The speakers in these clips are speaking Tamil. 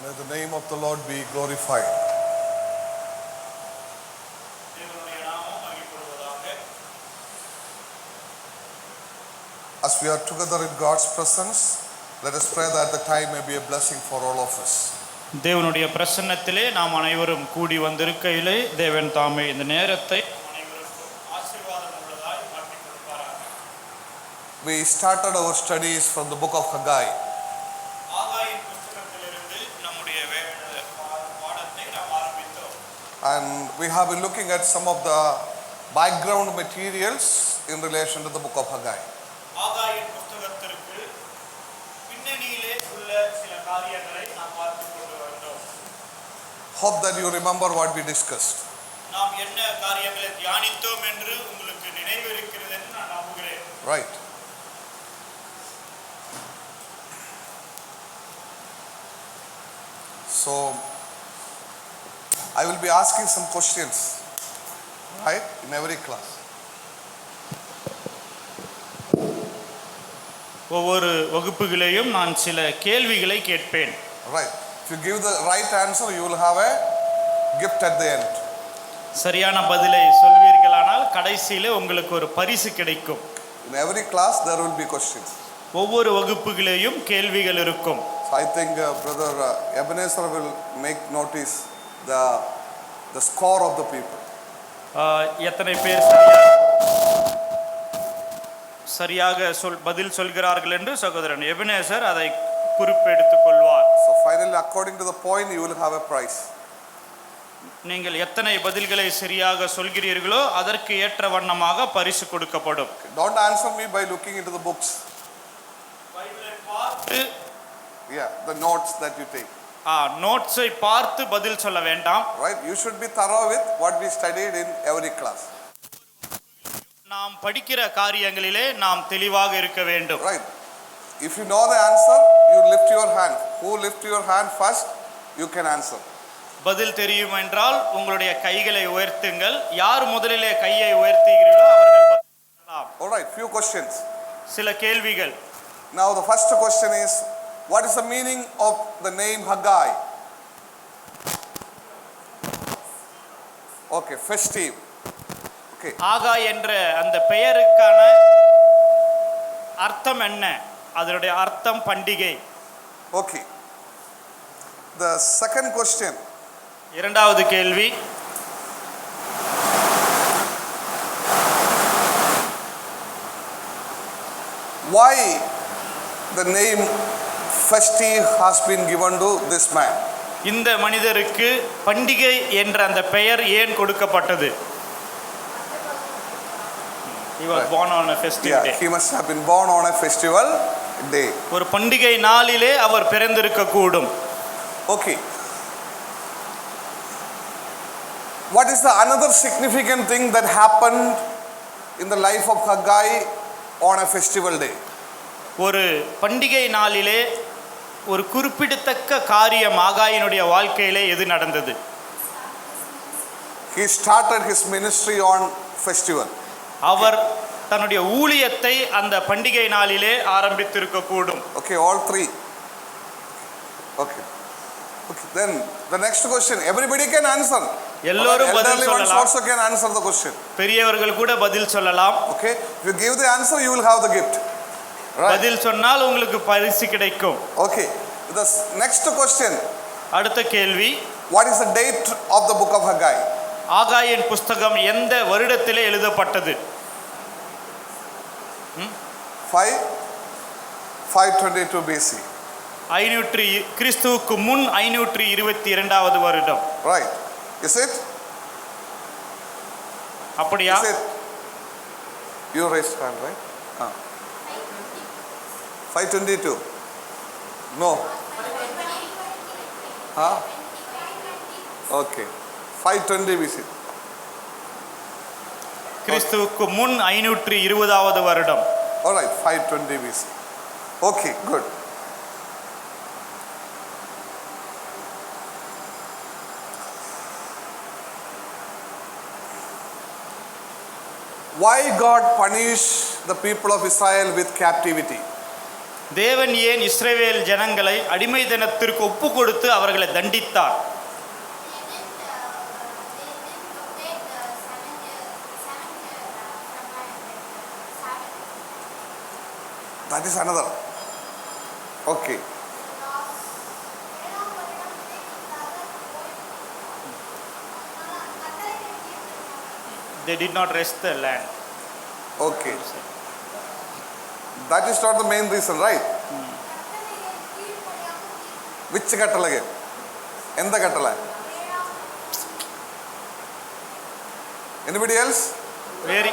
May the name of the Lord be glorified. As we are together in God's presence, let us pray that the time may be a blessing for all of us. தேவனுடைய பிரசன்னத்திலே நாம் அனைவரும் கூடி வந்திருக்கையிலே தேவன் தாமே இந்த நேரத்தை We started our studies from the book of Haggai. And we have been looking at some of the background materials in relation to the book of Haggai. Hope that you remember what we discussed. Right. So I will be asking some questions, right, in every class. ஒவ்வொரு வகுப்புகளிலும் நான் சில கேள்விகளை கேட்பேன். Right. If you give the right answer, you will have a gift at the end. சரியான பதிலை சொல்வீர்களானால் கடைசியிலே உங்களுக்கு ஒரு பரிசு கிடைக்கும். In every class there will be questions. ஒவ்வொரு வகுப்புகளிலும் கேள்விகள் இருக்கும். So I think brother Ebenezer will make notice the score of the people. எத்தனை பேர் சரியாக பதில் சொல்கிறார்கள் என்று சகோதரன் எபனேசர் அதை குறிப்பெடுத்துக் கொள்வார். So finally, according to the point, you will have a prize. நீங்கள் எத்தனை பதில்களை சரியாக சொல்கிறீர்களோ அதற்கு ஏற்ற வண்ணமாக பரிசு கொடுக்கப்படும். Don't answer me by looking into the books. பைபிளை பார்த்து the notes that you take. நோட்ஸை பார்த்து பதில் சொல்ல வேண்டாம். Right, you should be thorough with what we studied in every class. நாம் படிக்கிற காரியங்களிலே நாம் தெளிவாக இருக்க வேண்டும். Right. If you know the answer, you lift your hand. Who lift your hand first, you can answer. பதில் தெரியும் என்றால் உங்களுடைய கைகளை உயர்த்துங்கள். யார் முதலிலே கையை உயர்த்துகிறீர்களோ அவர்கள் பதில் சொல்லலாம். All right, few questions. சில கேள்விகள். Now the first question is, what is the meaning of the name Haggai? Okay, festive. Okay. ஆகாய் என்ற அந்த பெயருக்கான அர்த்தம் என்ன? அதனுடைய அர்த்தம் பண்டிகை. Okay. The second question. இரண்டாவது கேள்வி. Why the name festive has been given to this man? இந்த மனிதருக்கு பண்டிகை என்ற அந்த பெயர் ஏன் கொடுக்கப்பட்டது? He was born on a festival day. He must have been born on a festival day. ஒரு பண்டிகை நாளிலே அவர் பிறந்திருக்க கூடும். Okay. What is the another significant thing that happened in the life of Haggai on a festival day? ஒரு பண்டிகை நாளிலே ஒரு குறிப்பிடத்தக்க காரியம் ஆகாயினுடைய வாழ்க்கையிலே எது நடந்தது? He started his ministry on festival. அவர் தன்னுடைய ஊழியத்தை அந்த பண்டிகை நாளிலே ஆரம்பித்திருக்க கூடும். Okay, all three. Okay. Then the next question, everybody can answer. எல்லோரும் பதில் சொல்லலாம். Also can answer the question. பெரியவர்கள் கூட பதில் சொல்லலாம். Okay, if you give the answer, you will have the gift. Right. பதில் சொன்னால் உங்களுக்கு பரிசு கிடைக்கும். Okay, the next question. அடுத்த கேள்வி, what is the date of the book of Haggai? ஆகாயின் புஸ்தகம் எந்த வருடத்திலே எழுதப்பட்டது? 522 BC. கிறிஸ்துவுக்கு முன் 522வது வருடம். Right. Is it? அப்படியா? Is it? You raised hand, right? 522. No. Okay. 520 BC. கிறிஸ்துவுக்கு முன் 520வது வருடம். All right, 520 BC. Okay, good. Why God punished the people of Israel with captivity? தேவன் ஏன் இஸ்ரவேல் ஜனங்களை அடிமைத்தனத்திற்கு ஒப்பு கொடுத்து அவர்களை தண்டித்தார்? That is another. Okay. They did not rest the land. Okay. That is not the main reason, right? Which kattala? Endha kattala? Anybody else? Very.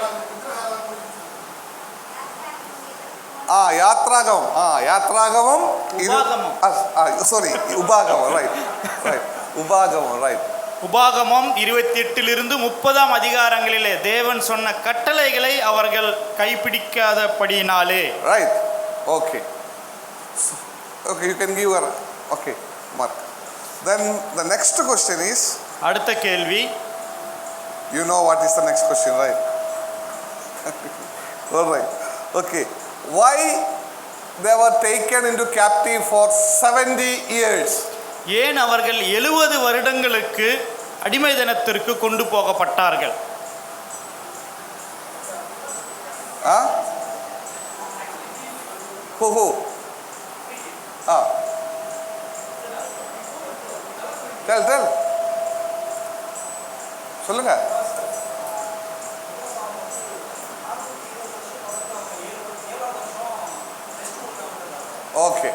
Yatragavam. Yatragavam. Sorry, Ubagavam, right. Ubagavam, right. உபாகமம் 28 30 அதிகாரங்களிலே தேவன் சொன்ன கட்டளைகளை அவர்கள் கைப்பிடிக்காதபடியினாலே. Right. Okay. Okay, you can give her. Okay, Mark. Then the next question is. அடுத்த கேள்வி. You know what is the next question, right? All right. Okay. Why they were taken into captive for 70 years? ஏன் அவர்கள் 70 வருடங்களுக்கு அடிமைத்தனத்திற்கு கொண்டு போகப்பட்டார்கள்? Who? Tell. சொல்லுங்க. Okay,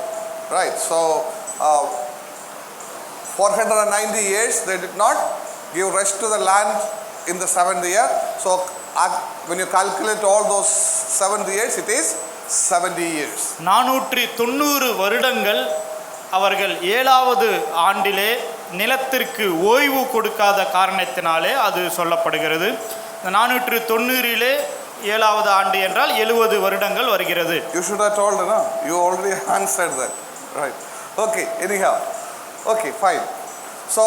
right. So 490 years they did not give rest to the land in the 7th year. So when you calculate all those 7 years, it is 70 years. 490 வருடங்கள் அவர்கள் 7வது ஆண்டிலே நிலத்திற்கு ஓய்வு கொடுக்காத காரணத்தினாலே அது சொல்லப்படுகிறது. 490 7வது ஆண்டு என்றால் 70 வருடங்கள் வருகிறது. You should have told, no? You already answered that. Right. Okay, anyhow. Okay, fine. So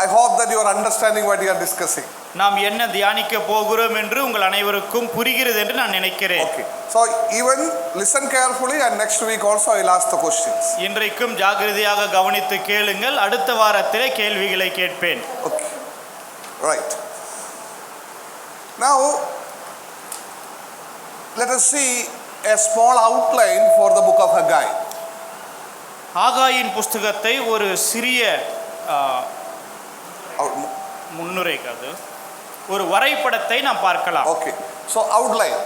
I hope that you are understanding what you are discussing. நாம் என்ன தியானிக்க போகிறோம் என்று உங்கள் அனைவருக்கும் புரிகிறது என்று நான் நினைக்கிறேன். Okay. So even listen carefully and next week also I will ask the questions. இன்றைக்கும் ஜாக்கிரதையாக கவனித்து கேளுங்கள். அடுத்த வாரத்திலே கேள்விகளை கேட்பேன். Okay. Right. Now let us see a small outline for the book of Haggai. ஆகாயின் புஸ்தகத்தை ஒரு சிறிய முன்னுரைக்காது ஒரு வரைபடத்தை நாம் பார்க்கலாம். Okay. So outline.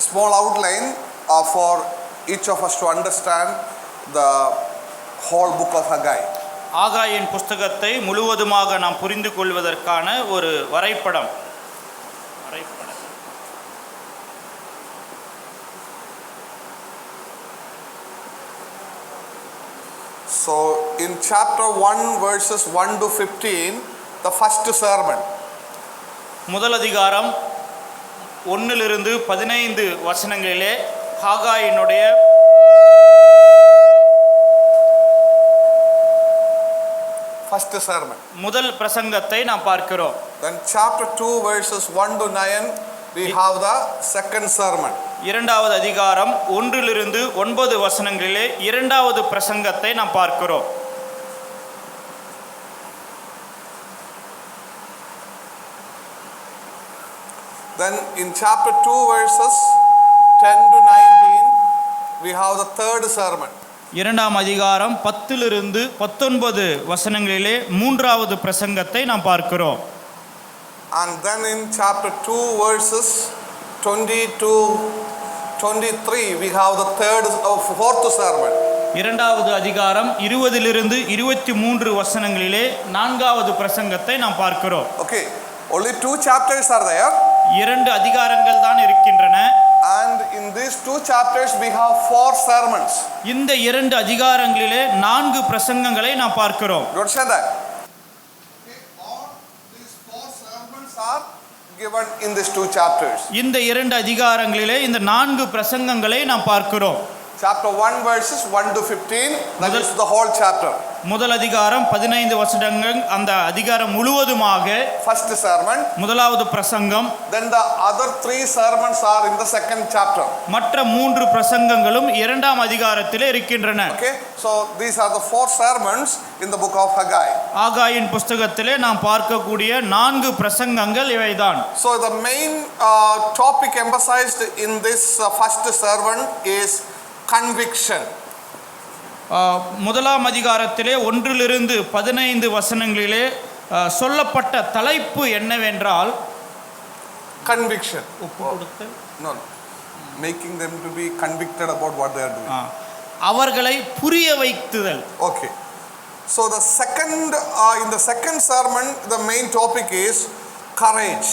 A small outline for each of us to understand the whole book of Haggai. ஆகாயின் புஸ்தகத்தை முழுவதுமாக நாம் புரிந்து கொள்வதற்கான ஒரு வரைபடம். So in chapter 1 verses 1 to 15, the first sermon. முதல் அதிகாரம் 1 லிருந்து 15 வசனங்களிலே ஹாகாயினுடைய first sermon. முதல் பிரசங்கத்தை நாம் பார்க்கிறோம். Then chapter 2 verses 1 to 9, we have the second sermon. இரண்டாவது அதிகாரம் 1 லிருந்து 9 வசனங்களிலே இரண்டாவது பிரசங்கத்தை நாம் பார்க்கிறோம். Then in chapter 2 verses 10 to 19, we have the third sermon. இரண்டாம் அதிகாரம் 10 லிருந்து 19 வசனங்களிலே மூன்றாவது பிரசங்கத்தை நாம் பார்க்கிறோம். And then in chapter 2 verses 20 to 23, we have the fourth sermon. இரண்டாவது அதிகாரம் 20 லிருந்து 23 வசனங்களிலே நான்காவது பிரசங்கத்தை நாம் பார்க்கிறோம். Okay, only 2 chapters are there. இரண்டு அதிகாரங்கள் தான் இருக்கின்றன. And in these 2 chapters we have 4 sermons. இந்த இரண்டு அதிகாரங்களிலே 4 பிரசங்கங்களை நாம் பார்க்கிறோம். You understand that? Okay, all these 4 sermons are given in these 2 chapters. இந்த இரண்டு அதிகாரங்களிலே இந்த 4 பிரசங்கங்களை நாம் பார்க்கிறோம். Chapter 1 verses 1 to 15, that is the whole chapter. முதல் அதிகாரம் 15 வசனங்கள் அந்த அதிகாரம் முழுவதுமாக first sermon. முதலாவது பிரசங்கம். Then the other 3 sermons are in the second chapter. மற்ற 3 பிரசங்கங்களும் இரண்டாம் அதிகாரத்திலே இருக்கின்றன. Okay, so these are the 4 sermons in the book of Haggai. ஆகாயின் புஸ்தகத்திலே நாம் பார்க்கக்கூடிய 4 பிரசங்கங்கள் இவைதான். So the main topic emphasized in this first sermon is conviction. முதலாம் அதிகாரத்திலே 1 to 15 வசனங்களிலே சொல்லப்பட்ட தலைப்பு என்னவென்றால் conviction. ஒப்பு கொடுத்தல். No, making them to be convicted about what they are doing. அவர்களை புரிய வைத்துதல். Okay, so the second in the second sermon the main topic is courage.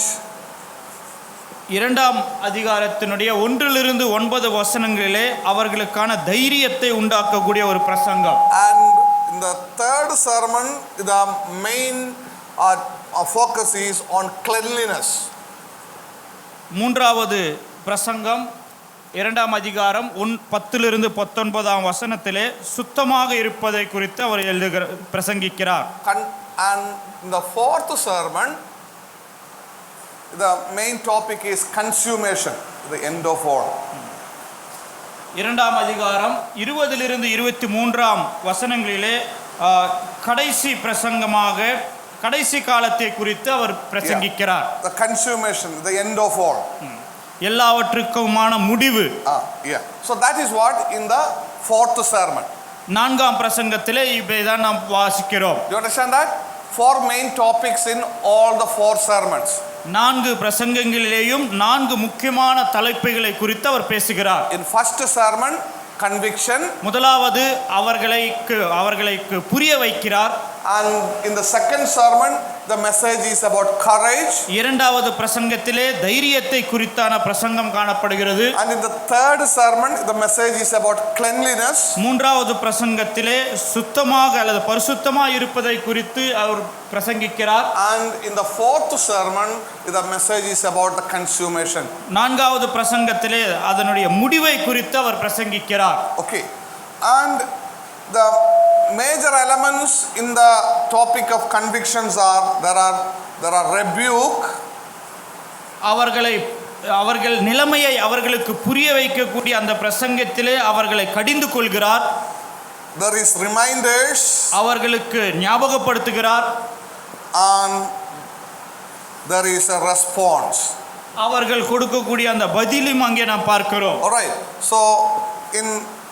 இரண்டாம் அதிகாரத்தினுடைய 1 to 9 வசனங்களிலே அவர்களுக்கான தைரியத்தை உண்டாக்கக்கூடிய ஒரு பிரசங்கம். And in the third sermon the main focus is on cleanliness. மூன்றாவது பிரசங்கம் இரண்டாம் அதிகாரம் 10 to 19 வசனத்திலே சுத்தமாக இருப்பதை குறித்து அவர் பிரசங்கிக்கிறார். And in the fourth sermon the main topic is consummation, the end of all. இரண்டாம் அதிகாரம் 20 to 23 வசனங்களிலே கடைசி பிரசங்கமாக கடைசி காலத்தை குறித்து அவர் பிரசங்கிக்கிறார். The consummation, the end of all. எல்லாவற்றுக்குமான முடிவு. Yeah, so that is what in the fourth sermon. நான்காம் பிரசங்கத்திலே இவைதான் நாம் வாசிக்கிறோம். You understand that? 4 main topics in all the 4 sermons. 4 பிரசங்கங்களிலேயும் 4 முக்கியமான தலைப்புகளை குறித்து அவர் பேசுகிறார். In first sermon conviction, முதலாவது அவர்களுக்கு புரிய வைக்கிறார். and in the second sermon the message is about courage. இரண்டாவது பிரசங்கத்திலே தைரியத்தை குறித்தான பிரசங்கம் காணப்படுகிறது. And in the third sermon the message is about cleanliness. மூன்றாவது பிரசங்கத்திலே சுத்தமாக அல்லது பரிசுத்தமாக இருப்பதை குறித்து அவர் பிரசங்கிக்கிறார். And in the fourth sermon the message is about the consummation. நான்காவது பிரசங்கத்திலே அதனுடைய முடிவை குறித்து அவர் பிரசங்கிக்கிறார். Okay, and the major elements in the topic of convictions are there are rebuke. அவர்கள் நிலைமையை அவர்களுக்கு புரிய வைக்கக்கூடிய அந்த பிரசங்கத்திலே அவர்களை கடிந்து கொள்கிறார். There is reminders. அவர்களுக்கு ஞாபகப்படுத்துகிறார். And there is a response. அவர்கள் கொடுக்கக்கூடிய அந்த பதிலும் அங்கே நாம் பார்க்கிறோம். All right, so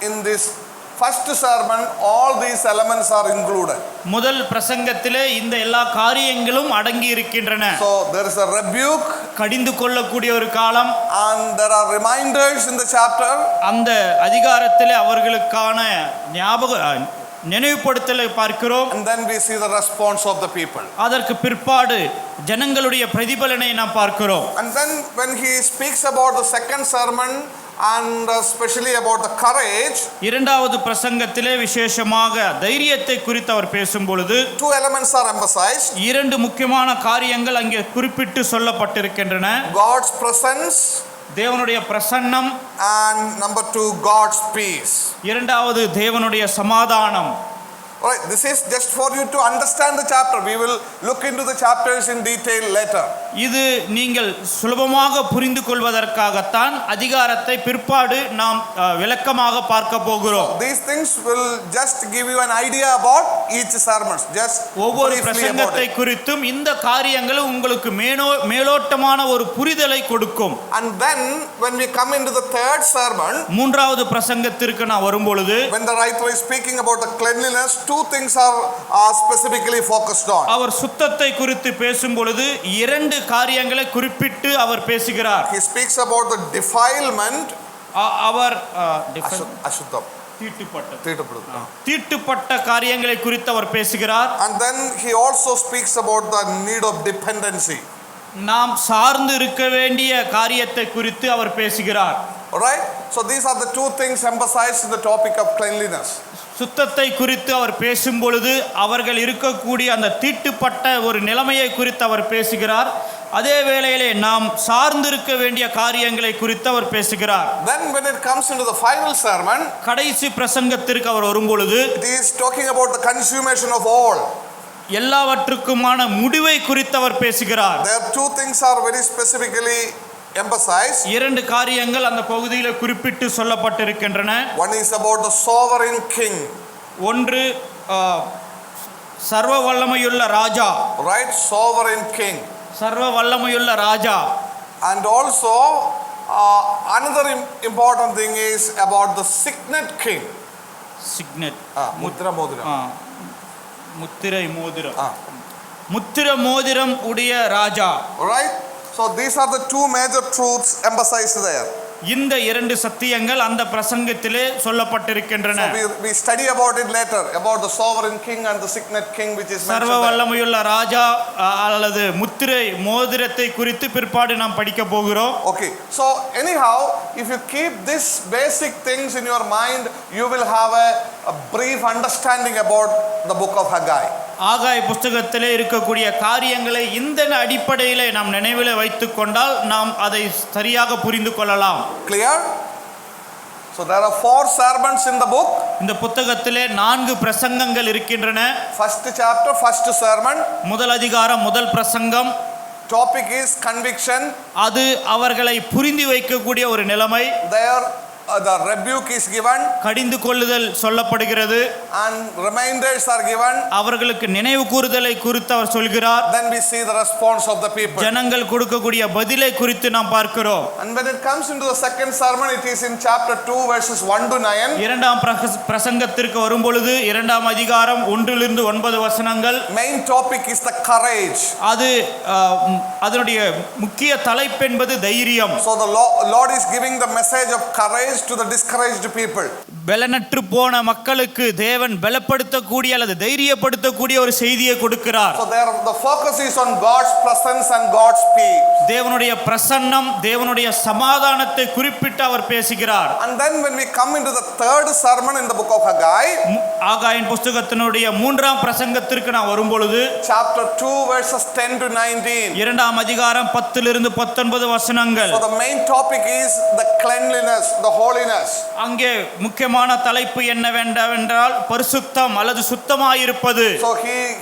in this first sermon all these elements are included. முதல் பிரசங்கத்திலே இந்த எல்லா காரியங்களும் அடங்கி இருக்கின்றன. So there is a rebuke, கடிந்து கொள்ளக்கூடிய ஒரு காலம், and there are reminders in the chapter. அந்த அதிகாரத்திலே அவர்களுக்கான நினைவுபடுத்தலை பார்க்கிறோம். And then we see the response of the people. அதற்கு பிற்பாடு ஜனங்களுடைய பிரதிபலனை நாம் பார்க்கிறோம். And then when he speaks about the second sermon and especially about the courage, இரண்டாவது பிரசங்கத்திலே விசேஷமாக தைரியத்தை குறித்து அவர் பேசும் பொழுது 2 elements are emphasized. 2 முக்கியமான காரியங்கள் அங்கே குறிப்பிட்டு சொல்லப்பட்டிருக்கின்றன. God's presence, தேவனுடைய பிரசன்னம், and number 2 God's peace. இரண்டாவது தேவனுடைய சமாதானம். All right, this is just for you to understand the chapter. We will look into the chapters in detail later. இது நீங்கள் சுலபமாக புரிந்து கொள்வதற்காகத்தான் அதிகாரத்தை பிற்பாடு நாம் விளக்கமாக பார்க்க போகிறோம். These things will just give you an idea about each sermon. Just ஒவ்வொரு பிரசங்கத்தை குறித்தும் இந்த காரியங்கள் உங்களுக்கு மேலோட்டமான ஒரு புரிதலை கொடுக்கும். And then when we come into the third sermon, மூன்றாவது பிரசங்கத்திற்கு நான் வரும் பொழுது when the writer is speaking about the cleanliness, 2 things are specifically focused on. அவர் சுத்தத்தை குறித்து பேசும் பொழுது 2 காரியங்களை குறிப்பிட்டு அவர் பேசுகிறார். He speaks about the defilement. அவர் அசுத்தம், தீட்டுப்பட்ட காரியங்களை குறித்து அவர் பேசுகிறார். And then he also speaks about the need of dependency. நாம் சார்ந்து இருக்க வேண்டிய காரியத்தை குறித்து அவர் பேசுகிறார். All right, so these are the 2 things emphasized in the topic of cleanliness. சுத்தத்தை குறித்து அவர் பேசும் பொழுது அவர்கள் இருக்கக்கூடிய அந்த தீட்டுப்பட்ட ஒரு நிலைமையை குறித்து அவர் பேசுகிறார். அதே வேளையிலே நாம் சார்ந்திருக்க வேண்டிய காரியங்களை குறித்து அவர் பேசுகிறார். Then when it comes into the final sermon, கடைசி பிரசங்கத்திற்கு அவர் வரும்பொழுது it is talking about the consummation of all. எல்லாவற்றுக்குமான முடிவை குறித்து அவர் பேசுகிறார். There are two things are very specifically emphasized. இரண்டு காரியங்கள் அந்த பகுதியில் குறிப்பிட்டு சொல்லப்பட்டிருக்கின்றன. One is about the sovereign king. ஒன்று சர்வ வல்லமையுள்ள ராஜா. Right, sovereign king. சர்வ வல்லமையுள்ள ராஜா. And also another important thing is about the signet king. Signet. முத்திர மோதிரம். முத்திரை மோதிரம். முத்திர மோதிரம் உடைய ராஜா. Right, so these are the two major truths emphasized there. இந்த இரண்டு சத்தியங்கள் அந்த பிரசங்கத்திலே சொல்லப்பட்டிருக்கின்றன. So we study about it later, about the sovereign king and the signet king which is mentioned. சர்வ வல்லமையுள்ள ராஜா அல்லது முத்திரை மோதிரத்தை குறித்து பிற்பாடு நாம் படிக்க போகிறோம். Okay, so anyhow, if you keep these basic things in your mind, you will have a brief understanding about the book of Haggai. ஆகாய் புஸ்தகத்திலே இருக்கக்கூடிய காரியங்களை இந்த அடிப்படையிலே நாம் நினைவில் வைத்துக் கொண்டால் நாம் அதை சரியாக புரிந்து கொள்ளலாம். Clear? So there are 4 sermons in the book. இந்த புத்தகத்திலே 4 பிரசங்கங்கள் இருக்கின்றன. First chapter, first sermon. முதல் அதிகாரம், முதல் பிரசங்கம். Topic is conviction. அது அவர்களை புரிந்து வைக்கக்கூடிய ஒரு நிலைமை. There the rebuke is given. கடிந்து கொள்ளுதல் சொல்லப்படுகிறது. And reminders are given. அவர்களுக்கு நினைவு கூறுதலை குறித்து அவர் சொல்கிறார். Then we see the response of the people. ஜனங்கள் கொடுக்கக்கூடிய பதிலை குறித்து நாம் பார்க்கிறோம். And when it comes into the second sermon, it is in chapter 2 verses 1 to 9. இரண்டாம் பிரசங்கத்திற்கு வரும்பொழுது இரண்டாம் அதிகாரம் 1 லிருந்து 9 வசனங்கள். Main topic is the courage. அது அதனுடைய முக்கிய தலைப்பு என்பது தைரியம். So the Lord is giving the message of courage to the discouraged people. பலனற்று போன மக்களுக்கு தேவன் பலப்படுத்தக்கூடிய அல்லது தைரியப்படுத்தக்கூடிய ஒரு செய்தியை கொடுக்கிறார். So there the focus is on God's presence and God's peace. தேவனுடைய பிரசன்னம், தேவனுடைய சமாதானத்தை குறிப்பிட்டு அவர் பேசுகிறார். And then when we come into the third sermon in the book of Haggai, ஆகாயின் புத்தகத்தினுடைய மூன்றாம் பிரசங்கத்திற்கு நாம் வரும்பொழுது chapter 2 verses 10 to 19. இரண்டாம் அதிகாரம் 10 லிருந்து 19 வசனங்கள். So the main topic is the cleanliness, the holiness. அங்கே முக்கியமான தலைப்பு என்னவென்றால் பரிசுத்தம் அல்லது சுத்தமாயிருப்பது. So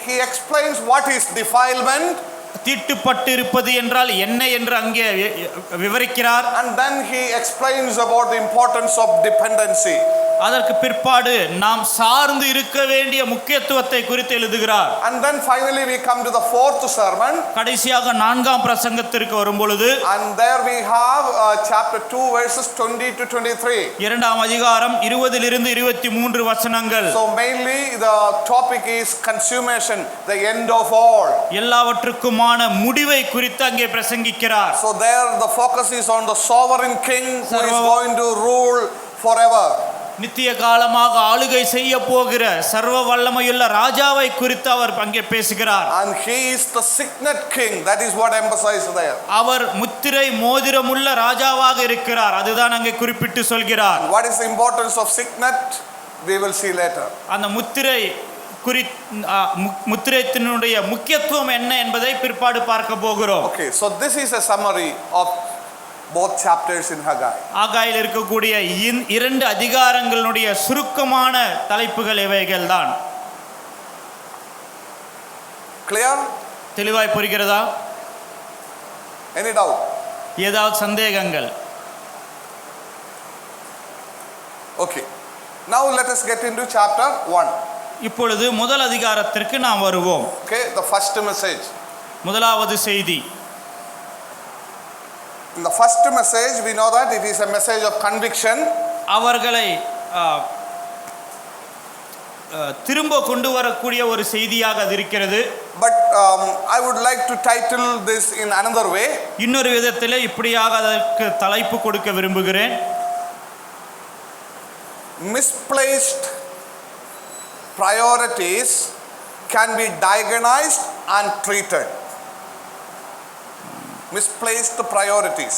he explains what is defilement. தீட்டுப்பட்டு இருப்பது என்றால் என்ன என்று அங்கே விவரிக்கிறார். And then he explains about the importance of dependency. அதற்கு பிற்பாடு நாம் சார்ந்து இருக்க வேண்டிய முக்கியத்துவத்தை குறித்து எழுதுகிறார். And then finally we come to the fourth sermon. கடைசியாக நான்காம் பிரசங்கத்திற்கு வரும்பொழுது And there we have chapter 2 verses 20 to 23. இரண்டாம் அதிகாரம் 20 லிருந்து 23 வசனங்கள். So mainly the topic is consummation, the end of all. எல்லாவற்றுக்குமான முடிவை குறித்து அங்கே பிரசங்கிக்கிறார். So there the focus is on the sovereign king who is going to rule forever. நித்திய காலமாக ஆளுகை செய்ய போகிற சர்வ வல்லமையுள்ள ராஜாவை குறித்து அவர் அங்கே பேசுகிறார். And he is the signet king, that is what emphasized there. அவர் முத்திரை மோதிரமுள்ள ராஜாவாக இருக்கிறார், அதுதான் அங்கே குறிப்பிட்டு சொல்கிறார். What is the importance of signet? We will see later. அந்த முத்திரைத்தினுடைய முக்கியத்துவம் என்ன என்பதை பிற்பாடு பார்க்க போகிறோம். Okay, so this is a summary of both chapters in Haggai. ஆகாயில் இருக்கக்கூடிய இரண்டு அதிகாரங்களுடைய சுருக்கமான தலைப்புகள் இவைகள் தான். Clear? தெளிவாய் புரிகிறதா? Any doubt? ஏதாவது சந்தேகங்கள்? Okay, now let us get into chapter 1. இப்பொழுது முதல் அதிகாரத்திற்கு நாம் வருவோம். Okay, the first message. முதலாவது செய்தி. In the first message we know that it is a message of conviction. அவர்களை திரும்ப கொண்டு வரக்கூடிய ஒரு செய்தியாக அது இருக்கிறது. But I would like to title this in another way. இன்னொரு விதத்திலே இப்படியாக அதற்கு தலைப்பு கொடுக்க விரும்புகிறேன். Misplaced priorities can be diagnosed and treated. Misplaced priorities.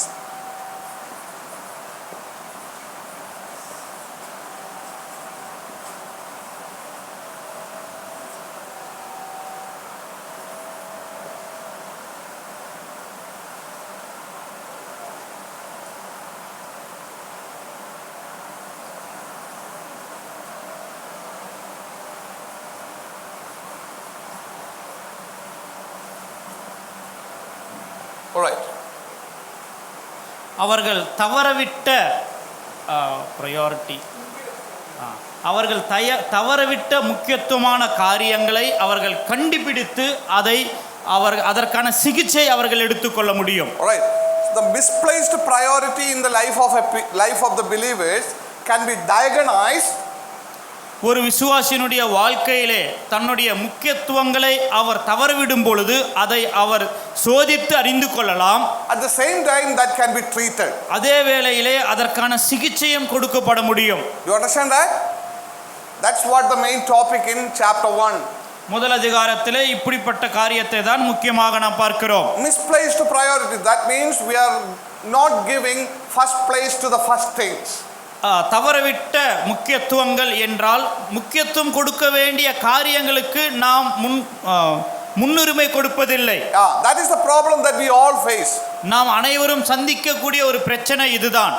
All right. அவர்கள் தவறவிட்ட ப்ரையாரிட்டி, அவர்கள் தவறவிட்ட முக்கியத்துவமான காரியங்களை அவர்கள் கண்டுபிடித்து அதற்கான சிகிச்சை அவர்கள் எடுத்துக்கொள்ள முடியும். All right. The misplaced priority in the life of the believers can be diagnosed. ஒரு விசுவாசியினுடைய வாழ்க்கையிலே தன்னுடைய முக்கியத்துவங்களை அவர் தவறவிடும் பொழுது அதை அவர் சோதித்து அறிந்து கொள்ளலாம். At the same time that can be treated. அதே வேளையிலே அதற்கான சிகிச்சையும் கொடுக்கப்பட முடியும். You understand that? That's what the main topic in chapter 1. முதல் அதிகாரத்திலே இப்படிப்பட்ட காரியத்தை தான் முக்கியமாக நாம் பார்க்கிறோம். Misplaced priority, that means we are not giving first place to the first things. தவறவிட்ட முக்கியத்துவங்கள் என்றால் முக்கியத்துவம் கொடுக்க வேண்டிய காரியங்களுக்கு நாம் முன்னுரிமை கொடுப்பதில்லை. That is the problem that we all face. நாம் அனைவரும் சந்திக்கக்கூடிய ஒரு பிரச்சனை இதுதான்.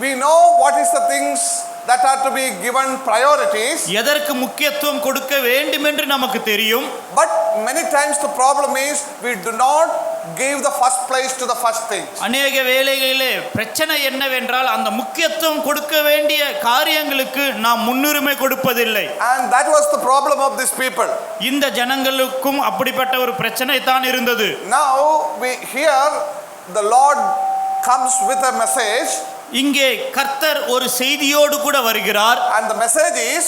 We know what is the things that are to be given priorities. எதற்கு முக்கியத்துவம் கொடுக்க வேண்டும் என்று நமக்கு தெரியும். But many times the problem is we do not give the first place to the first things. அநேக வேளைகளிலே பிரச்சனை என்னவென்றால் அந்த முக்கியத்துவம் கொடுக்க வேண்டிய காரியங்களுக்கு நாம் முன்னுரிமை கொடுப்பதில்லை. And that was the problem of these people. இந்த ஜனங்களுக்கும் அப்படிப்பட்ட ஒரு பிரச்சனை தான் இருந்தது. Now we hear the Lord comes with a message. இங்கே கர்த்தர் ஒரு செய்தியோடு கூட வருகிறார். And the message is,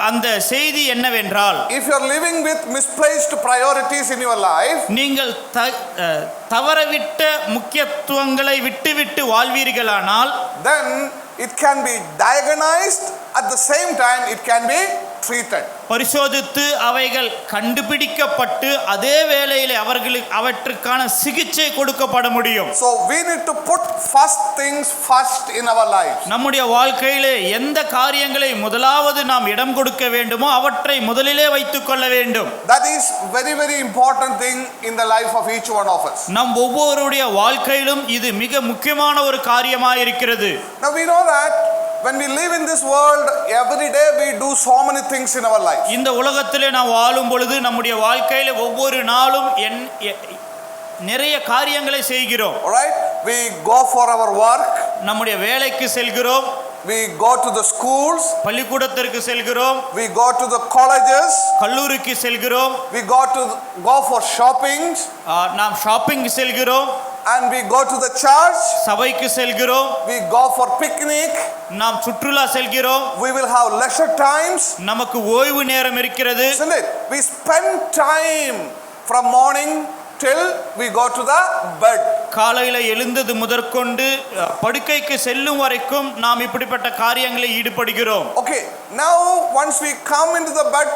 அந்த செய்தி என்னவென்றால், if you are living with misplaced priorities in your life, நீங்கள் தவறவிட்ட முக்கியத்துவங்களை விட்டுவிட்டு வாழ்வீர்களானால், then it can be diagnosed, at the same time it can be treated. பரிசோதித்து அவைகள் கண்டுபிடிக்கப்பட்டு அதே வேளையிலே அவற்றுக்கான சிகிச்சை கொடுக்கப்பட முடியும். So we need to put first things first in our lives. நம்முடைய வாழ்க்கையிலே எந்த காரியங்களை முதலாவது நாம் இடம் கொடுக்க வேண்டுமோ அவற்றை முதலிலே வைத்துக் கொள்ள வேண்டும். That is very very important thing in the life of each one of us. நம் ஒவ்வொருடைய வாழ்க்கையிலும் இது மிக முக்கியமான ஒரு காரியமாக இருக்கிறது. Now we know that when we live in this world, every day we do so many things in our life. இந்த உலகத்திலே நாம் வாழும் பொழுது நம்முடைய வாழ்க்கையிலே ஒவ்வொரு நாளும் நிறைய காரியங்களை செய்கிறோம். All right, we go for our work, நம்முடைய வேலைக்கு செல்கிறோம், we go to the schools, பள்ளிக்கூடத்திற்கு செல்கிறோம், we go to the colleges, கல்லூரிக்கு செல்கிறோம், we go for shoppings, நாம் ஷாப்பிங் செல்கிறோம், and we go to the church, சபைக்கு செல்கிறோம், we go for picnic, நாம் சுற்றுலா செல்கிறோம், we will have leisure times, நமக்கு ஓய்வு நேரம் இருக்கிறது. isn't it? We spend time from morning till we go to the bed. காலையில எழுந்தது முதற்கொண்டு படுக்கைக்கு செல்லும் வரைக்கும் நாம் இப்படிப்பட்ட காரியங்களில் ஈடுபடுகிறோம். Okay, now once we come into the bed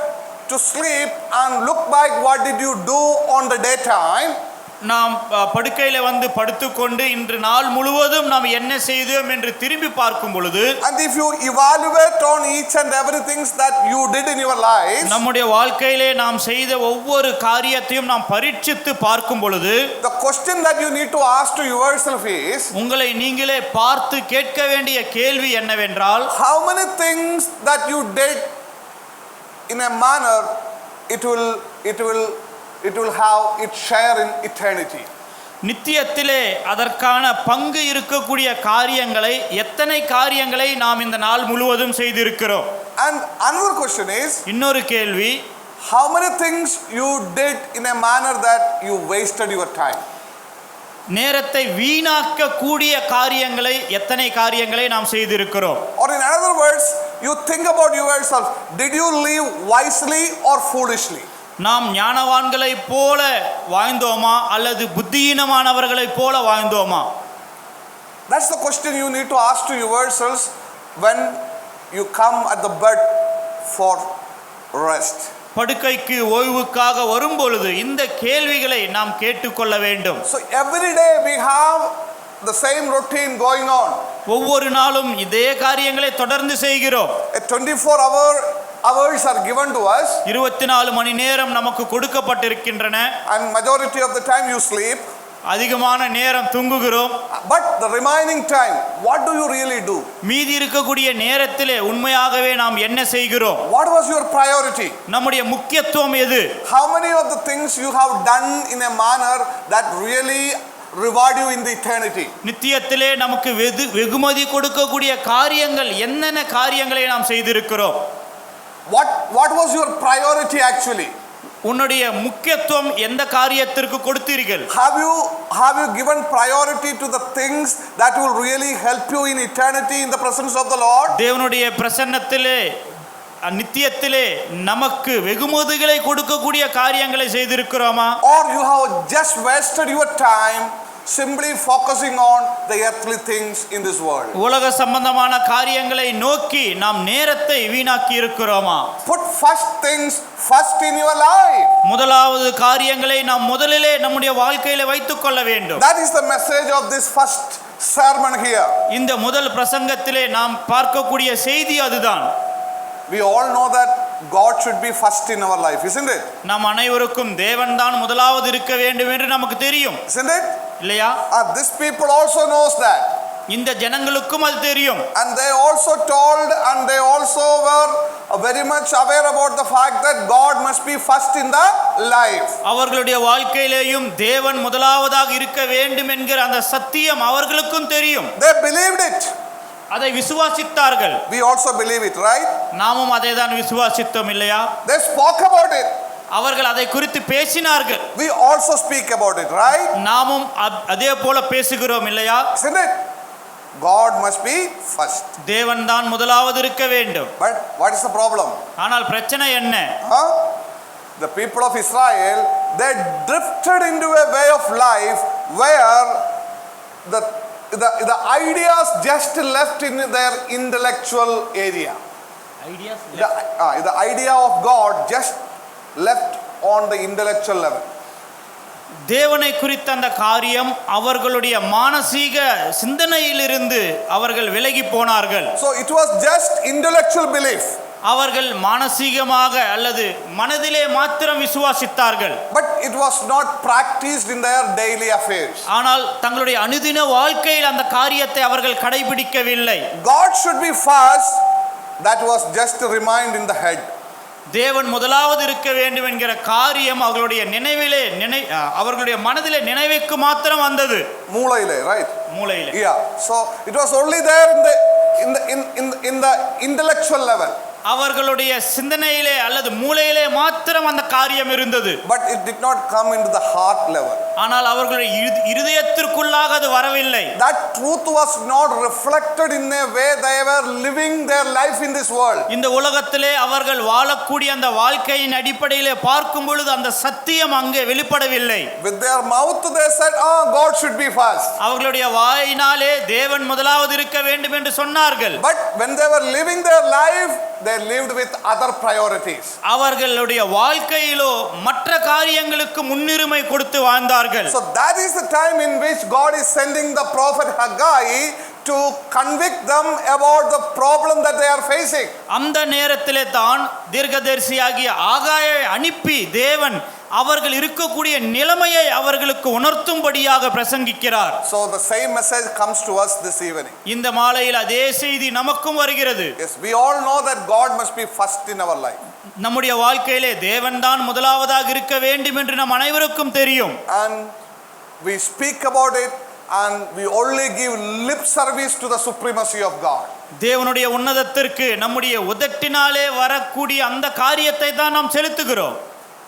to sleep and look back, what did you do on the daytime? நாம் படுக்கையில வந்து படுத்துக்கொண்டு இன்று நாள் முழுவதும் நாம் என்ன செய்தோம் என்று திரும்பி பார்க்கும் பொழுது, and if you evaluate on each and everything that you did in your life, நம்முடைய வாழ்க்கையிலே நாம் செய்த ஒவ்வொரு காரியத்தையும் நாம் பரீட்சித்து பார்க்கும் பொழுது, the question that you need to ask to yourself is, உங்களை நீங்களே பார்த்து கேட்க வேண்டிய கேள்வி என்னவென்றால், how many things that you did in a manner it will have its share in eternity. நித்தியத்திலே அதற்கான பங்கு இருக்கக்கூடிய காரியங்களை, எத்தனை காரியங்களை நாம் இந்த நாள் முழுவதும் செய்திருக்கிறோம். And another question is, இன்னொரு கேள்வி, how many things you did in a manner that you wasted your time? நேரத்தை வீணாக்க கூடிய காரியங்களை, எத்தனை காரியங்களை நாம் செய்திருக்கிறோம். Or in other words, you think about yourself, did you live wisely or foolishly? நாம் ஞானவான்களைப் போல வாழ்ந்தோமா அல்லது புத்தியீனமானவர்களைப் போல வாழ்ந்தோமா? That's the question you need to ask to yourselves when you come at the bed for rest. படுக்கைக்கு ஓய்வுக்காக வரும் பொழுது இந்த கேள்விகளை நாம் கேட்டுக்கொள்ள வேண்டும். So every day we have the same routine going on. ஒவ்வொரு நாளும் இதே காரியங்களை தொடர்ந்து செய்கிறோம். 24 hours are given to us. 24 மணி நேரம் நமக்கு கொடுக்கப்பட்டிருக்கின்றன. And majority of the time you sleep. அதிகமான நேரம் தூங்குகிறோம். But the remaining time, what do you really do? மீதி இருக்கக்கூடிய நேரத்திலே உண்மையாகவே நாம் என்ன செய்கிறோம்? What was your priority? நம்முடைய முக்கியத்துவம் எது? How many of the things you have done in a manner that really reward you in the eternity. நித்தியத்திலே நமக்கு வெகுமதி கொடுக்கக்கூடிய காரியங்கள் என்னென்ன காரியங்களை நாம் செய்திருக்கிறோம்? What was your priority actually? உன்னுடைய முக்கியத்துவம் எந்த காரியத்திற்கு கொடுத்தீர்கள்? Have you given priority to the things that will really help you in eternity in the presence of the Lord? தேவனுடைய பிரசன்னத்திலே நித்தியத்திலே நமக்கு வெகுமதிகளை கொடுக்கக்கூடிய காரியங்களை செய்திருக்கிறோமா? Or you have just wasted your time simply focusing on the earthly things in this world? உலக சம்பந்தமான காரியங்களை நோக்கி நாம் நேரத்தை வீணாக்கி இருக்கிறோமா? Put first things first in your life. முதலாவது காரியங்களை நாம் முதலிலே நம்முடைய வாழ்க்கையில வைத்துக் கொள்ள வேண்டும். That is the message of this first sermon here. இந்த முதல் பிரசங்கத்திலே நாம் பார்க்கக்கூடிய செய்தி அதுதான். We all know that God should be first in our life, isn't it? நாம் அனைவருக்கும் தேவன் தான் முதலாவது இருக்க வேண்டும் என்று நமக்கு தெரியும், isn't it? இல்லையா? This people also knows that. இந்த ஜனங்களுக்கும் அது தெரியும். And they also told and they also were very much aware about the fact that God must be first in the life. அவர்களுடைய வாழ்க்கையிலேயும் தேவன் முதலாவதாக இருக்க வேண்டும் என்கிற அந்த சத்தியம் அவர்களுக்கும் தெரியும். They believed it. அதை விசுவாசித்தார்கள். We also believe it, right? நாமும் அதை தான் விசுவாசித்தோம், இல்லையா? They spoke about it. அவர்கள் அதை குறித்து பேசினார்கள். We also speak about it, right? நாமும் அதே போல பேசுகிறோம், இல்லையா? Isn't it? God must be first. தேவன் தான் முதலாவது இருக்க வேண்டும். But what is the problem? ஆனால் பிரச்சனை என்ன? The people of Israel, they drifted into a way of life where the ideas just left in their intellectual area. The idea of God just left on the intellectual level. தேவனை குறித்த அந்த காரியம் அவர்களுடைய மானசீக சிந்தனையிலிருந்து அவர்கள் விலகி போனார்கள். So it was just intellectual belief. அவர்கள் மானசீகமாக அல்லது மனதிலே மாத்திரம் விசுவாசித்தார்கள். But it was not practiced in their daily affairs. ஆனால் தங்களுடைய அனுதின வாழ்க்கையில் அந்த காரியத்தை அவர்கள் கடைபிடிக்கவில்லை. God should be first. That was just to remind in the head. தேவன் முதலாவது இருக்க வேண்டும் என்கிற காரியம் அவர்களுடைய நினைவிலே அவர்களுடைய மனதிலே நினைவுக்கு மாத்திரம் வந்தது. மூளையிலே, right? மூளையிலே. Yeah. So it was only there in the intellectual level. அவர்களுடைய சிந்தனையிலே அல்லது மூளையிலே மாத்திரம் அந்த காரியம் இருந்தது. But it did not come into the heart level. ஆனால் அவர்களுடைய இருதயத்திற்குள்ளாக அது வரவில்லை. That truth was not reflected in a way they were living their life in this world. இந்த உலகத்திலே அவர்கள் வாழக்கூடிய அந்த வாழ்க்கையின் அடிப்படையிலே பார்க்கும் பொழுது அந்த சத்தியம் அங்கே வெளிப்படவில்லை. With their mouth they said, God should be first. அவர்களுடைய வாயினாலே தேவன் முதலாவது இருக்க வேண்டும் என்று சொன்னார்கள். But when they were living their life, they lived with other priorities. அவர்களுடைய வாழ்க்கையிலோ மற்ற காரியங்களுக்கு முன்னுரிமை கொடுத்து வாழ்ந்தார்கள். So that is the time in which God is sending the prophet Haggai to convict them about the problem that they are facing. அந்த நேரத்திலே தான் தீர்க்கதரிசியாகிய ஆகாயை அனுப்பி தேவன் அவர்கள் இருக்கக்கூடிய நிலைமையை அவர்களுக்கு உணர்த்தும்படியாக பிரசங்கிக்கிறார். So the same message comes to us this evening. இந்த மாலையில் அதே செய்தி நமக்கும் வருகிறது. Yes, we all know that God must be first in our life. நம்முடைய வாழ்க்கையிலே தேவன் தான் முதலாவதாக இருக்க வேண்டும் என்று நம் அனைவருக்கும் தெரியும். And we speak about it and we only give lip service to the supremacy of God. தேவனுடைய உன்னதத்திற்கு நம்முடைய உதட்டினாலே வரக்கூடிய அந்த காரியத்தை தான் நாம் செலுத்துகிறோம்.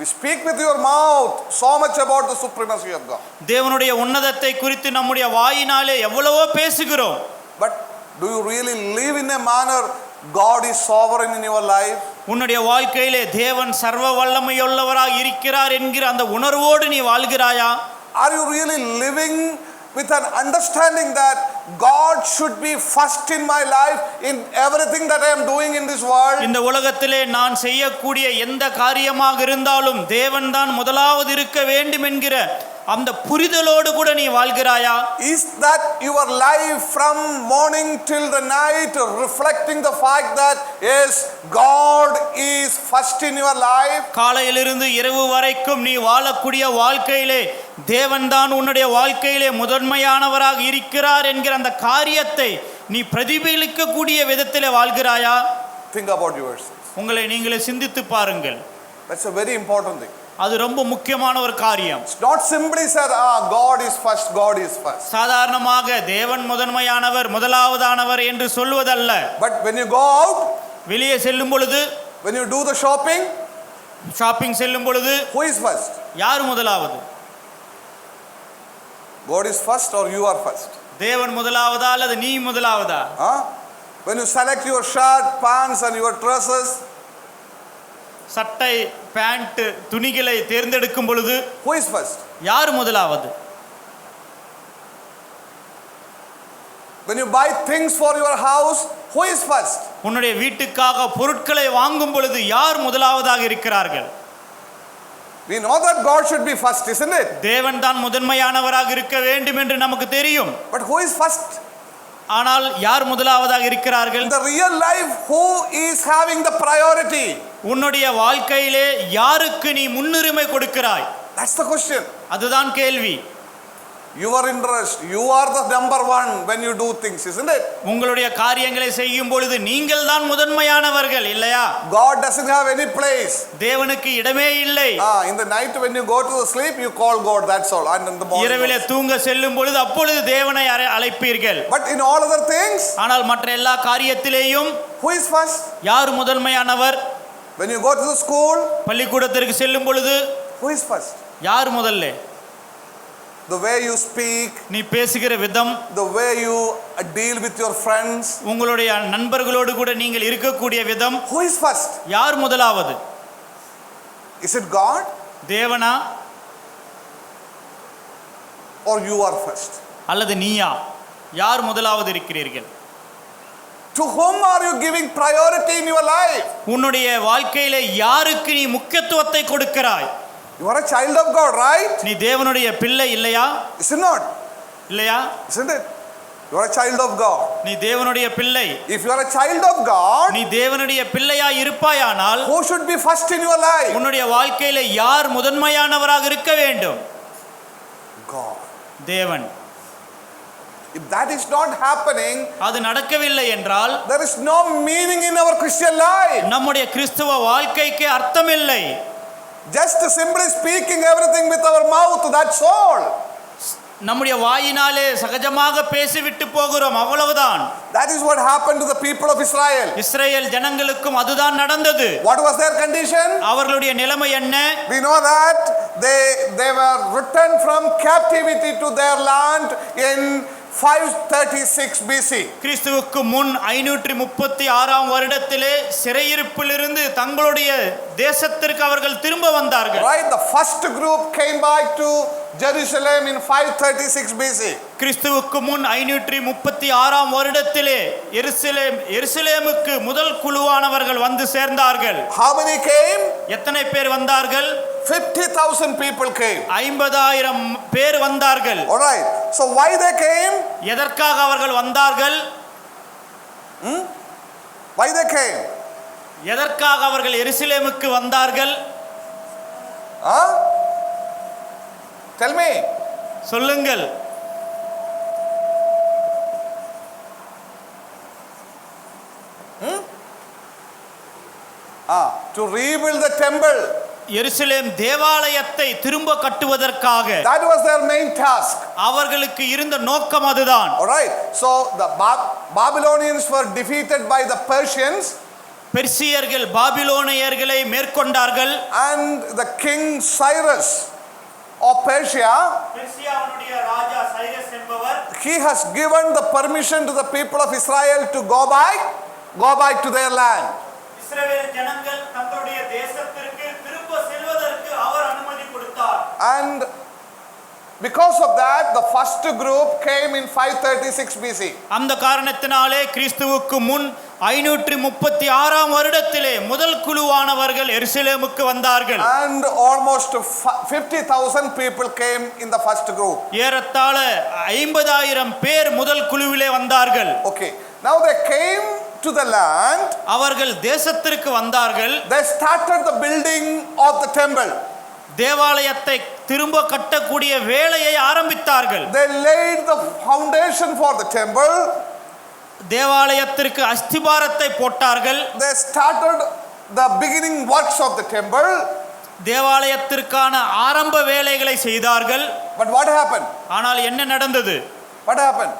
We speak with your mouth so much about the supremacy of God. தேவனுடைய உன்னதத்தை குறித்து நம்முடைய வாயினாலே எவ்வளவோ பேசுகிறோம். But do you really live in a manner God is sovereign in your life? உன்னுடைய வாழ்க்கையிலே தேவன் சர்வ வல்லமையுள்ளவராய் இருக்கிறார் என்கிற அந்த உணர்வோடு நீ வாழ்கிறாயா? Are you really living with an understanding that God should be first in my life in everything that I am doing in this world? இந்த உலகத்திலே நான் செய்யக்கூடிய எந்த காரியமாக இருந்தாலும் தேவன் தான் முதலாவது இருக்க வேண்டும் என்கிற அந்த புரிதலோடு கூட நீ வாழ்கிறாயா? Is that your life from morning till the night reflecting the fact that yes, God is first in your life? காலையிலிருந்து இரவு வரைக்கும் நீ வாழக்கூடிய வாழ்க்கையிலே தேவன் தான் உன்னுடைய வாழ்க்கையிலே முதன்மையானவராக இருக்கிறார் என்கிற அந்த காரியத்தை நீ பிரதிபலிக்கக்கூடிய விதத்திலே வாழ்கிறாயா? Think about yourself. உங்களை நீங்களே சிந்தித்து பாருங்கள். That's a very important thing. அது ரொம்ப முக்கியமான ஒரு காரியம். It's not simply said, God is first, God is first. சாதாரணமாக தேவன் முதன்மையானவர், முதலாவதானவர் என்று சொல்வதல்ல. But when you go out, வெளியே செல்லும் பொழுது, when you do the shopping, shopping செல்லும் பொழுது who is first? யார் முதலாவது? God is first or you are first? தேவன் முதலாவதா அல்லது நீ முதலாவதா? When you select your shirt, pants and your dresses, சட்டை, பேண்ட், துணிகளை தேர்ந்தெடுக்கும் பொழுது who is first? யார் முதலாவது? When you buy things for your house, who is first? உன்னுடைய வீட்டுக்காக பொருட்களை வாங்கும் பொழுது யார் முதலாவதாக இருக்கிறார்கள்? We know that God should be first, isn't it? தேவன் தான் முதன்மையானவராக இருக்க வேண்டும் என்று நமக்கு தெரியும். But who is first? ஆனால் யார் முதலாவதாக இருக்கிறார்கள்? In the real life, who is having the priority? உன்னுடைய வாழ்க்கையிலே யாருக்கு நீ முன்னுரிமை கொடுக்கிறாய்? That's the question. அதுதான் கேள்வி. Your interest, you are the number one when you do things, isn't it? உங்களுடைய காரியங்களை செய்யும் பொழுது நீங்கள் தான் முதன்மையானவர்கள் இல்லையா? God doesn't have any place. தேவனுக்கு இடமே இல்லை. In the night when you go to the sleep, you call God, that's all. And in the morning, இரவிலே தூங்க செல்லும் பொழுது அப்பொழுது தேவனை அழைப்பீர்கள். but in all other things, ஆனால் மற்ற எல்லா காரியத்திலேயும் who is first? யார் முதன்மையானவர்? When you go to the school, பள்ளிக்கூடத்திற்கு செல்லும் பொழுது who is first? யார் முதல்ல? The way you speak, நீ பேசுகிற விதம், the way you deal with your friends, உங்களுடைய நண்பர்களோடு கூட நீங்கள் இருக்கக்கூடிய விதம், who is first? யார் முதலாவது? Is it God தேவனா or you are first? அல்லது நீயா? யார் முதலாவது இருக்கிறீர்கள்? To whom are you giving priority in your life? உன்னுடைய வாழ்க்கையிலே யாருக்கு நீ முக்கியத்துவத்தை கொடுக்கிறாய்? You are a child of God, right? நீ தேவனுடைய பிள்ளை இல்லையா? Is it not? இல்லையா? Isn't it? You are a child of God. நீ தேவனுடைய பிள்ளை. If you are a child of God, நீ தேவனுடைய பிள்ளையா இருப்பாயானால் who should be first in your life? உன்னுடைய வாழ்க்கையிலே யார் முதன்மையானவராக இருக்க வேண்டும்? God. தேவன். If that is not happening, அது நடக்கவில்லை என்றால் there is no meaning in our Christian life. நம்முடைய கிறிஸ்தவ வாழ்க்கைக்கு அர்த்தமில்லை. Just simply speaking everything with our mouth, that's all. நம்முடைய வாயினாலே சகஜமாக பேசிவிட்டு போகிறோம், அவ்வளவுதான். That is what happened to the people of Israel. இஸ்ரவேல் ஜனங்களுக்கும் அதுதான் நடந்தது. What was their condition? அவர்களுடைய நிலைமை என்ன? We know that they were returned from captivity to their land in 536 BC. கிறிஸ்துவுக்கு முன் 536ஆம் வருடத்திலே சிறையிருப்பிலிருந்து தங்களுடைய தேசத்திற்கு அவர்கள் திரும்ப வந்தார்கள். Right, the first group came back to Jerusalem in 536 BC. கிறிஸ்துவுக்கு முன் 536ஆம் வருடத்திலே எருசலேமுக்கு முதல் குழுவானவர்கள் வந்து சேர்ந்தார்கள். How many came? எத்தனை பேர் வந்தார்கள்? 50,000 people came. 50,000 பேர் வந்தார்கள். All right. So why they came? எதற்காக அவர்கள் வந்தார்கள்? Why they came? எதற்காக அவர்கள் எருசலேமுக்கு வந்தார்கள்? Tell me. சொல்லுங்கள். To rebuild the temple. எருசலேம் தேவாலயத்தை திரும்ப கட்டுவதற்காக. That was their main task. அவர்களுக்கு இருந்த நோக்கம் அதுதான். All right. So the Babylonians were defeated by the Persians. பெர்சியர்கள் பாபிலோனியர்களை மேற்கொண்டார்கள். And the king Cyrus of Persia, பெர்சியாவுடைய ராஜா சைரஸ் என்பவர், he has given the permission to the people of Israel to go back to their land. இஸ்ரவேல் ஜனங்கள் தங்களுடைய தேசத்திற்கு திரும்ப செல்வதற்கு அவர் அனுமதி கொடுத்தார். And because of that, the first group came in 536 BC. அந்த காரணத்தினாலே கிறிஸ்துவுக்கு முன் 536ஆம் வருடத்திலே முதல் குழுவானவர்கள் எருசலேமுக்கு வந்தார்கள். And almost 50,000 people came in the first group. ஏறத்தாழ 50,000 பேர் முதல் குழுவிலே வந்தார்கள். Okay. Now they came to the land. அவர்கள் தேசத்திற்கு வந்தார்கள். They started the building of the temple. தேவாலயத்தை திரும்ப கட்டக்கூடிய வேலையை ஆரம்பித்தார்கள். They laid the foundation for the temple. தேவாலயத்திற்கு அஸ்திபாரத்தை போட்டார்கள். They started the beginning works of the temple. தேவாலயத்திற்கான ஆரம்ப வேலைகளை செய்தார்கள். But what happened? ஆனால் என்ன நடந்தது? What happened?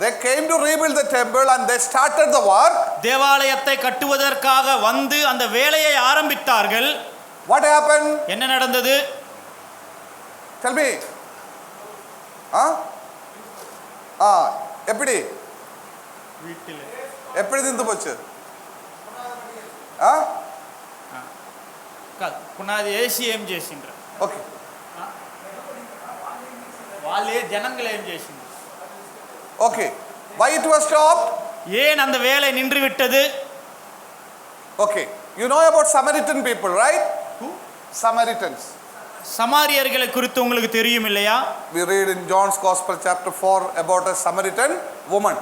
They came to rebuild the temple and they started the work. தேவாலயத்தை கட்டுவதற்காக வந்து அந்த வேலையை ஆரம்பித்தார்கள். What happened? என்ன நடந்தது? Tell me. எப்படி வீட்டில் எப்படி நின்று போச்சு? పునాది వేసి ఏం చేసిండ్రు? ఓకే, వాళ్ళే జనంగా ఏం చేసిండ్రు? Okay, why it was stopped? ஏன் அந்த வேலை நின்று விட்டது? Okay, you know about Samaritan people, right? Who? Samaritans. சமாரியர்களை குறித்து உங்களுக்கு தெரியும் இல்லையா? We read in John's Gospel chapter 4 about a Samaritan woman.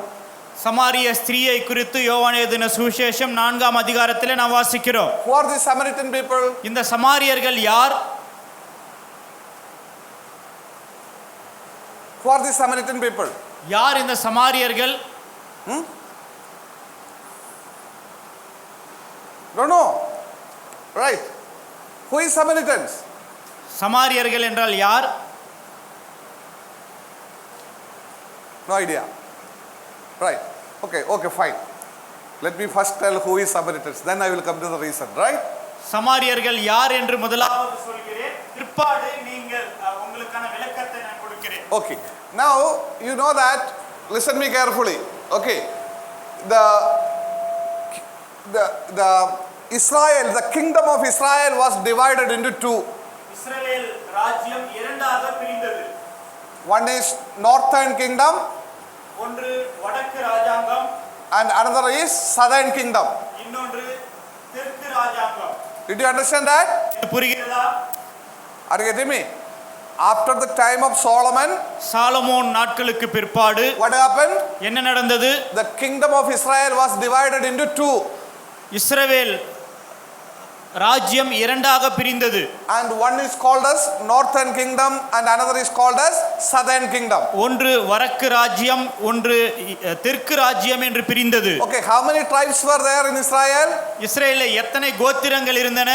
சமாரிய ஸ்திரீயை குறித்து யோவான் எழுதின சுவிசேஷம் 4ஆம் அதிகாரத்திலே நாம் வாசிக்கிறோம். Who are the Samaritan people? இந்த சமாரியர்கள் யார்? Who are the Samaritan people? யார் இந்த சமாரியர்கள்? Don't know. Right. Who is Samaritans? சமாரியர்கள் என்றால் யார்? No idea. Right. Okay, fine. Let me first tell who is Samaritans, then I will come to the reason, right? சமாரியர்கள் யார் என்று முதலாவது சொல்கிறேன், பிற்பாடு நீங்கள் உங்களுக்கான விளக்கத்தை நான் கொடுக்கிறேன். Okay. Now you know that, listen me carefully. Okay. The Israel, the kingdom of Israel was divided into two. இஸ்ரவேல் ராஜ்யம் இரண்டாக பிரிந்தது. One is northern kingdom, ஒன்று வடக்கு ராஜாங்கம், and another is southern kingdom. இன்னொன்று தெற்கு ராஜாங்கம். Did you understand that? புரிகிறதா? Are you getting me? After the time of Solomon, Solomon நாட்களுக்கு பிற்பாடு what happened? என்ன நடந்தது? The kingdom of Israel was divided into two. இஸ்ரவேல் ராஜ்யம் இரண்டாக பிரிந்தது. And one is called as northern kingdom and another is called as southern kingdom. ஒன்று வடக்கு ராஜ்யம், ஒன்று தெற்கு ராஜ்யம் என்று பிரிந்தது. Okay, how many tribes were there in Israel? இஸ்ரவேலில் எத்தனை கோத்திரங்கள் இருந்தன?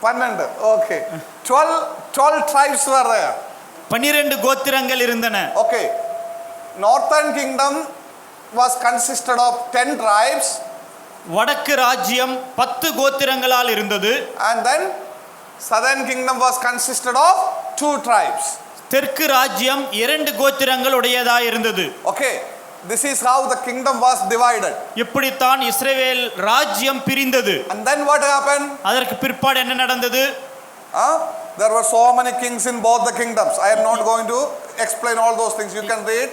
12. Okay. 12 tribes were there. 12 கோத்திரங்கள் இருந்தன. Okay. Northern kingdom was consisted of 10 tribes. வடக்கு ராஜ்யம் 10 கோத்திரங்களால் இருந்தது. And then southern kingdom was consisted of 2 tribes. தெற்கு ராஜ்யம் 2 கோத்திரங்கள் உடையதாக இருந்தது. Okay. This is how the kingdom was divided. இப்படித்தான் இஸ்ரவேல் ராஜ்யம் பிரிந்தது. And then what happened? அதற்கு பிற்பாடு என்ன நடந்தது? There were so many kings in both the kingdoms. I am not going to explain all those things. You can read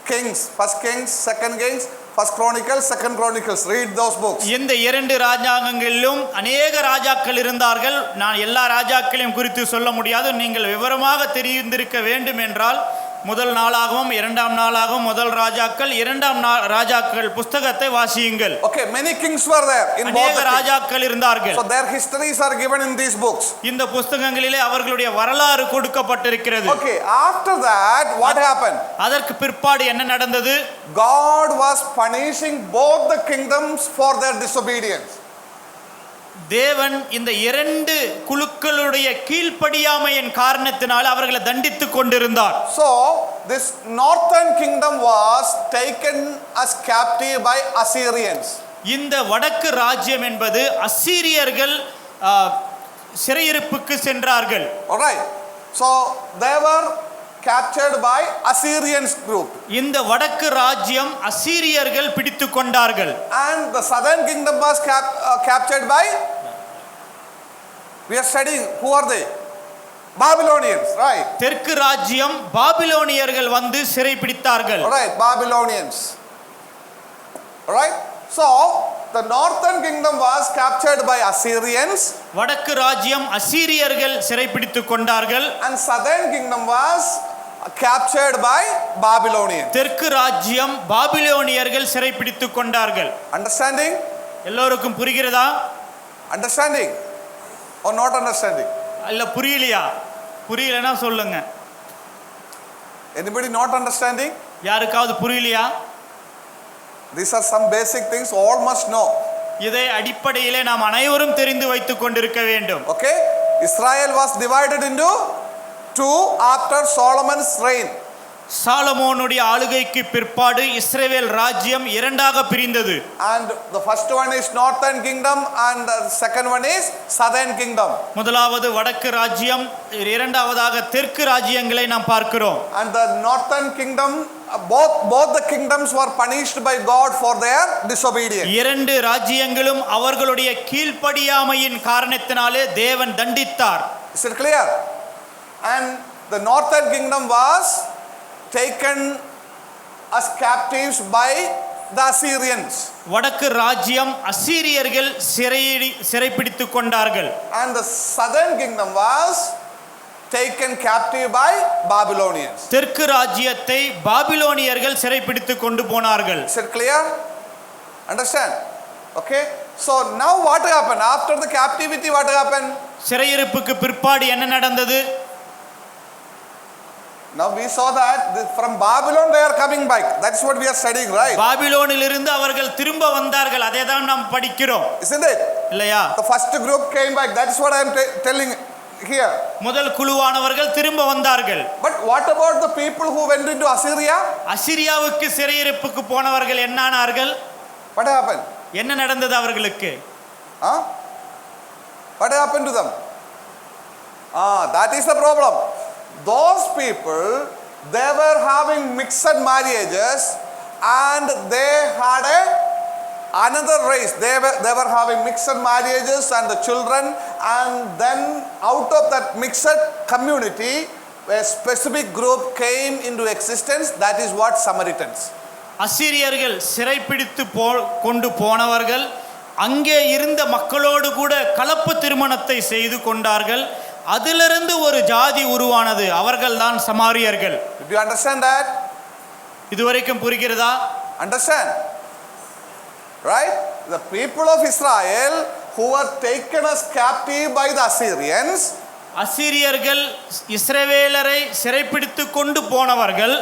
Kings, First Kings, Second Kings, First Chronicles, Second Chronicles. Read those books. இந்த 2 ராஜாங்கங்களிலும் अनेक ராஜாக்கள் இருந்தார்கள். நான் எல்லா ராஜாக்களையும் குறித்து சொல்ல முடியாது. நீங்கள் விவரமாக தெரிந்திருக்க வேண்டும் என்றால் முதல் நாளாகவும் இரண்டாம் நாளாகவும் முதல் ராஜாக்கள் இரண்டாம் ராஜாக்கள் புத்தகத்தை வாசியுங்கள். Okay, many kings were there in both the ராஜாக்கள் இருந்தார்கள். So their histories are given in these books. இந்த புத்தகங்களிலே அவர்களுடைய வரலாறு கொடுக்கப்பட்டிருக்கிறது. Okay, after that what happened? அதற்கு பிற்பாடு என்ன நடந்தது? God was punishing both the kingdoms for their disobedience. தேவன் இந்த 2 குழுக்களுடைய கீழ்ப்படியாமையின் காரணத்தினால் அவர்களை தண்டித்துக் கொண்டிருந்தார். So this northern kingdom was taken as captive by Assyrians. இந்த வடக்கு ராஜ்யம் என்பது அசீரியர்கள் சிறையிருப்புக்கு சென்றார்கள். All right. So they were captured by Assyrians group. இந்த வடக்கு ராஜ்யம் அசீரியர்கள் பிடித்துக் கொண்டார்கள். And the southern kingdom was captured by, we are studying, who are they? Babylonians, right? தெற்கு ராஜ்யம் பாபிலோனியர்கள் வந்து சிறை பிடித்தார்கள். All right, Babylonians. All right. So the northern kingdom was captured by Assyrians. வடக்கு ராஜ்யம் அசீரியர்கள் சிறை பிடித்துக் கொண்டார்கள். And southern kingdom was captured by Babylonians. தெற்கு ராஜ்யம் பாபிலோனியர்கள் சிறை பிடித்துக் கொண்டார்கள். Understanding? எல்லோருக்கும் புரிகிறதா? Understanding or not understanding? இல்ல புரியலையா? புரியலனா சொல்லுங்க. Anybody not understanding? யாருக்காவது புரியலையா? These are some basic things all must know. இதை அடிப்படையிலே நாம் அனைவரும் தெரிந்து வைத்துக் கொண்டிருக்க வேண்டும். Okay, Israel was divided into two after Solomon's reign. சாலமோனுடைய ஆளுகைக்கு பிற்பாடு இஸ்ரவேல் ராஜ்யம் இரண்டாக பிரிந்தது. And the first one is northern kingdom and the second one is southern kingdom. முதலாவது வடக்கு ராஜ்யம், இரண்டாவதாக தெற்கு ராஜ்யங்களை நாம் பார்க்கிறோம். And the northern kingdom, both the kingdoms were punished by God for their disobedience. இரண்டு ராஜ்யங்களும் அவர்களுடைய கீழ்ப்படியாமையின் காரணத்தினாலே தேவன் தண்டித்தார். Is it clear? And the northern kingdom was taken as captives by the Assyrians. வடக்கு ராஜ்யம் அசீரியர்கள் சிறைப்பிடித்துக் கொண்டார்கள். And the southern kingdom was taken captive by Babylonians. தெற்கு ராஜ்யத்தை பாபிலோனியர்கள் சிறைப்பிடித்துக் கொண்டு போனார்கள். Is it clear? Understand? Okay, so now what happened after the captivity? What happened? சிறையிருப்புக்கு பிற்பாடு என்ன நடந்தது? Now we saw that from Babylon they are coming back. That's what we are studying, right? பாபிலோனிலிருந்து அவர்கள் திரும்ப வந்தார்கள். அதை தான் நாம் படிக்கிறோம். Isn't it? இல்லையா? The first group came back. That's what I am telling here. முதல் குழுவானவர்கள் திரும்ப வந்தார்கள். But what about the people who went into Assyria? அசீரியாவுக்கு சிறையிருப்புக்கு போனவர்கள் என்னானார்கள்? What happened? என்ன நடந்தது அவர்களுக்கு? What happened to them? That is the problem. Those people, they were having mixed marriages and they had another race. They were having mixed marriages and the children, and then out of that mixed community a specific group came into existence. That is what Samaritans. அசீரியர்கள் சிறைப்பிடித்து கொண்டு போனவர்கள் அங்கே இருந்த மக்களோடு கூட கலப்பு திருமணத்தை செய்து கொண்டார்கள். அதிலிருந்து ஒரு ஜாதி உருவானது. அவர்கள்தான் சமாரியர்கள். Did you understand that? இதுவரைக்கும் புரிகிறதா? Understand? Right? The people of Israel who were taken as captive by the Assyrians, அசீரியர்கள் இஸ்ரவேலரை சிறைப்பிடித்து கொண்டு போனவர்கள்.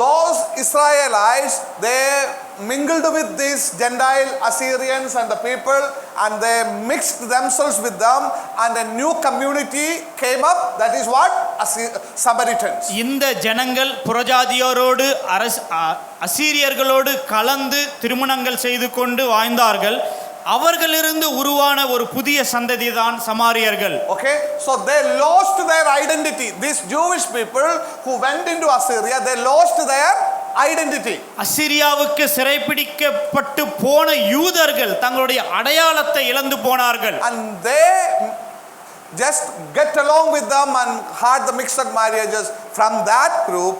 Those Israelites, they mingled with these Gentile Assyrians and the people, and they mixed themselves with them, and a new community came up. That is what? Samaritans. இந்த ஜனங்கள் புறஜாதியோரோடு அசீரியர்களோடு கலந்து திருமணங்கள் செய்து கொண்டு வாழ்ந்தார்கள். அவர்களிலிருந்து உருவான ஒரு புதிய சந்ததி தான் சமாரியர்கள். Okay, so they lost their identity. These Jewish people who went into Assyria, they lost their identity. அசீரியாவுக்கு சிறைப்பிடிக்கப்பட்டு போன யூதர்கள் தங்களுடைய அடையாளத்தை இழந்து போனார்கள். And they just get along with them and had the mixed marriages. From that group,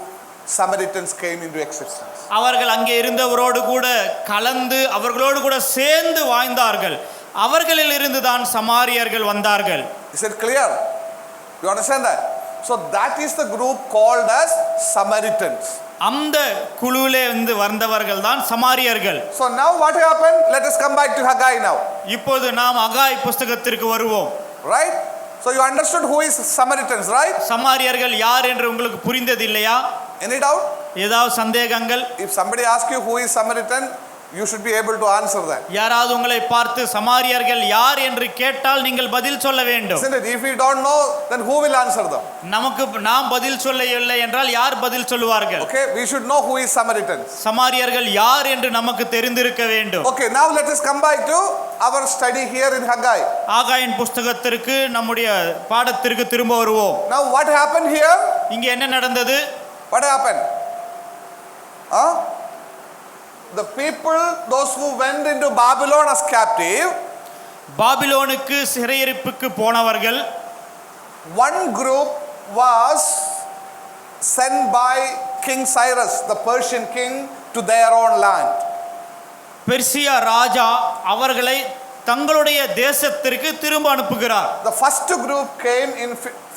Samaritans came into existence. அவர்கள் அங்கே இருந்தவரோடு கூட கலந்து அவர்களோடு கூட சேர்ந்து வாழ்ந்தார்கள். அவர்களில் இருந்து தான் சமாரியர்கள் வந்தார்கள். Is it clear? You understand that? So that is the group called as Samaritans. அந்த குழுவிலே இருந்து வந்தவர்கள் தான் சமாரியர்கள். So now what happened? Let us come back to Haggai now. இப்போது நாம் அகாய் புத்தகத்திற்கு வருவோம். Right? So you understood who is Samaritans, right? சமாரியர்கள் யார் என்று உங்களுக்கு புரிந்தது இல்லையா? Any doubt? ஏதாவது சந்தேகங்கள்? If somebody asks you who is Samaritan, you should be able to answer that. யாராவது உங்களை பார்த்து சமாரியர்கள் யார் என்று கேட்டால் நீங்கள் பதில் சொல்ல வேண்டும். Isn't it? If we don't know, then who will answer them? நாம் பதில் சொல்லவில்லை என்றால் யார் பதில் சொல்லுவார்கள்? Okay, we should know who is Samaritans. சமாரியர்கள் யார் என்று நமக்கு தெரிந்திருக்க வேண்டும். Okay, now let us come back to our study here in Haggai. ஆகாயின் புத்தகத்திற்கு நம்முடைய பாடத்திற்கு திரும்ப வருவோம். Now what happened here? இங்க என்ன நடந்தது? What happened? The people, those who went into Babylon as captive, பாபிலோனுக்கு சிறையிருப்புக்கு போனவர்கள், one group was sent by King Cyrus, the Persian king, to their own land. Persia ராஜா அவர்களை தங்களுடைய தேசத்திற்கு திரும்ப அனுப்புகிறார். The first group came in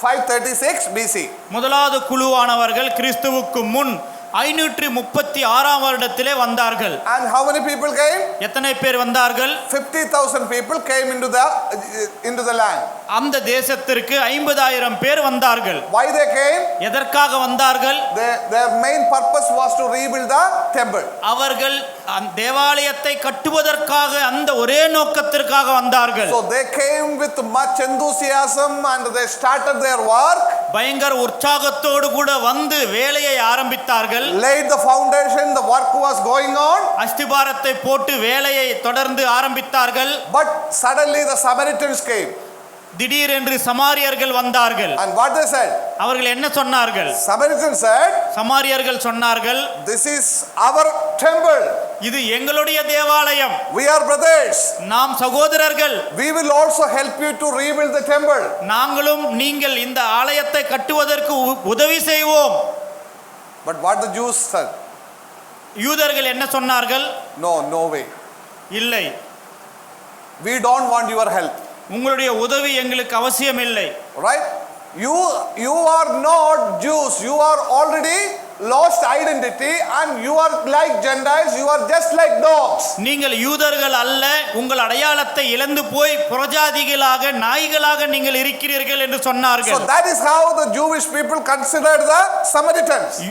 536 BC. முதலாவது குழுவானவர்கள் கிறிஸ்துவுக்கு முன் 536ஆம் வருடத்திலே வந்தார்கள். And how many people came? எத்தனை பேர் வந்தார்கள்? 50,000 people came into the land. அந்த தேசத்திற்கு 50,000 பேர் வந்தார்கள். Why they came? எதற்காக வந்தார்கள்? Their main purpose was to rebuild the temple. அவர்கள் தேவாலயத்தை கட்டுவதற்காக அந்த ஒரே நோக்கத்திற்காக வந்தார்கள். So they came with much enthusiasm and they started their work. பயங்கர உற்சாகத்தோடு கூட வந்து வேலையை ஆரம்பித்தார்கள். Laid the foundation, the work was going on. அஸ்திபாரத்தை போட்டு வேலையை தொடர்ந்து ஆரம்பித்தார்கள். But suddenly the Samaritans came. திடீரென்று சமாரியர்கள் வந்தார்கள். And what they said? அவர்கள் என்ன சொன்னார்கள்? Samaritans said, சமாரியர்கள் சொன்னார்கள், this is our temple. இது எங்களுடைய தேவாலயம். We are brothers. நாம் சகோதரர்கள். We will also help you to rebuild the temple. நாங்களும் நீங்கள் இந்த ஆலயத்தை கட்டுவதற்கு உதவி செய்வோம். But what the Jews said? யூதர்கள் என்ன சொன்னார்கள்? No way. இல்லை. We don't want your help. உங்களுடைய உதவி எங்களுக்கு அவசியம் இல்லை. Right? You are not Jews. You are already lost identity and you are like Gentiles. You are just like dogs. நீங்கள் யூதர்கள் அல்ல, உங்கள் அடையாளத்தை இழந்து போய் புறஜாதிகளாக நாய்களாக நீங்கள் இருக்கிறீர்கள் என்று சொன்னார்கள். So that is how the Jewish people considered the Samaritans.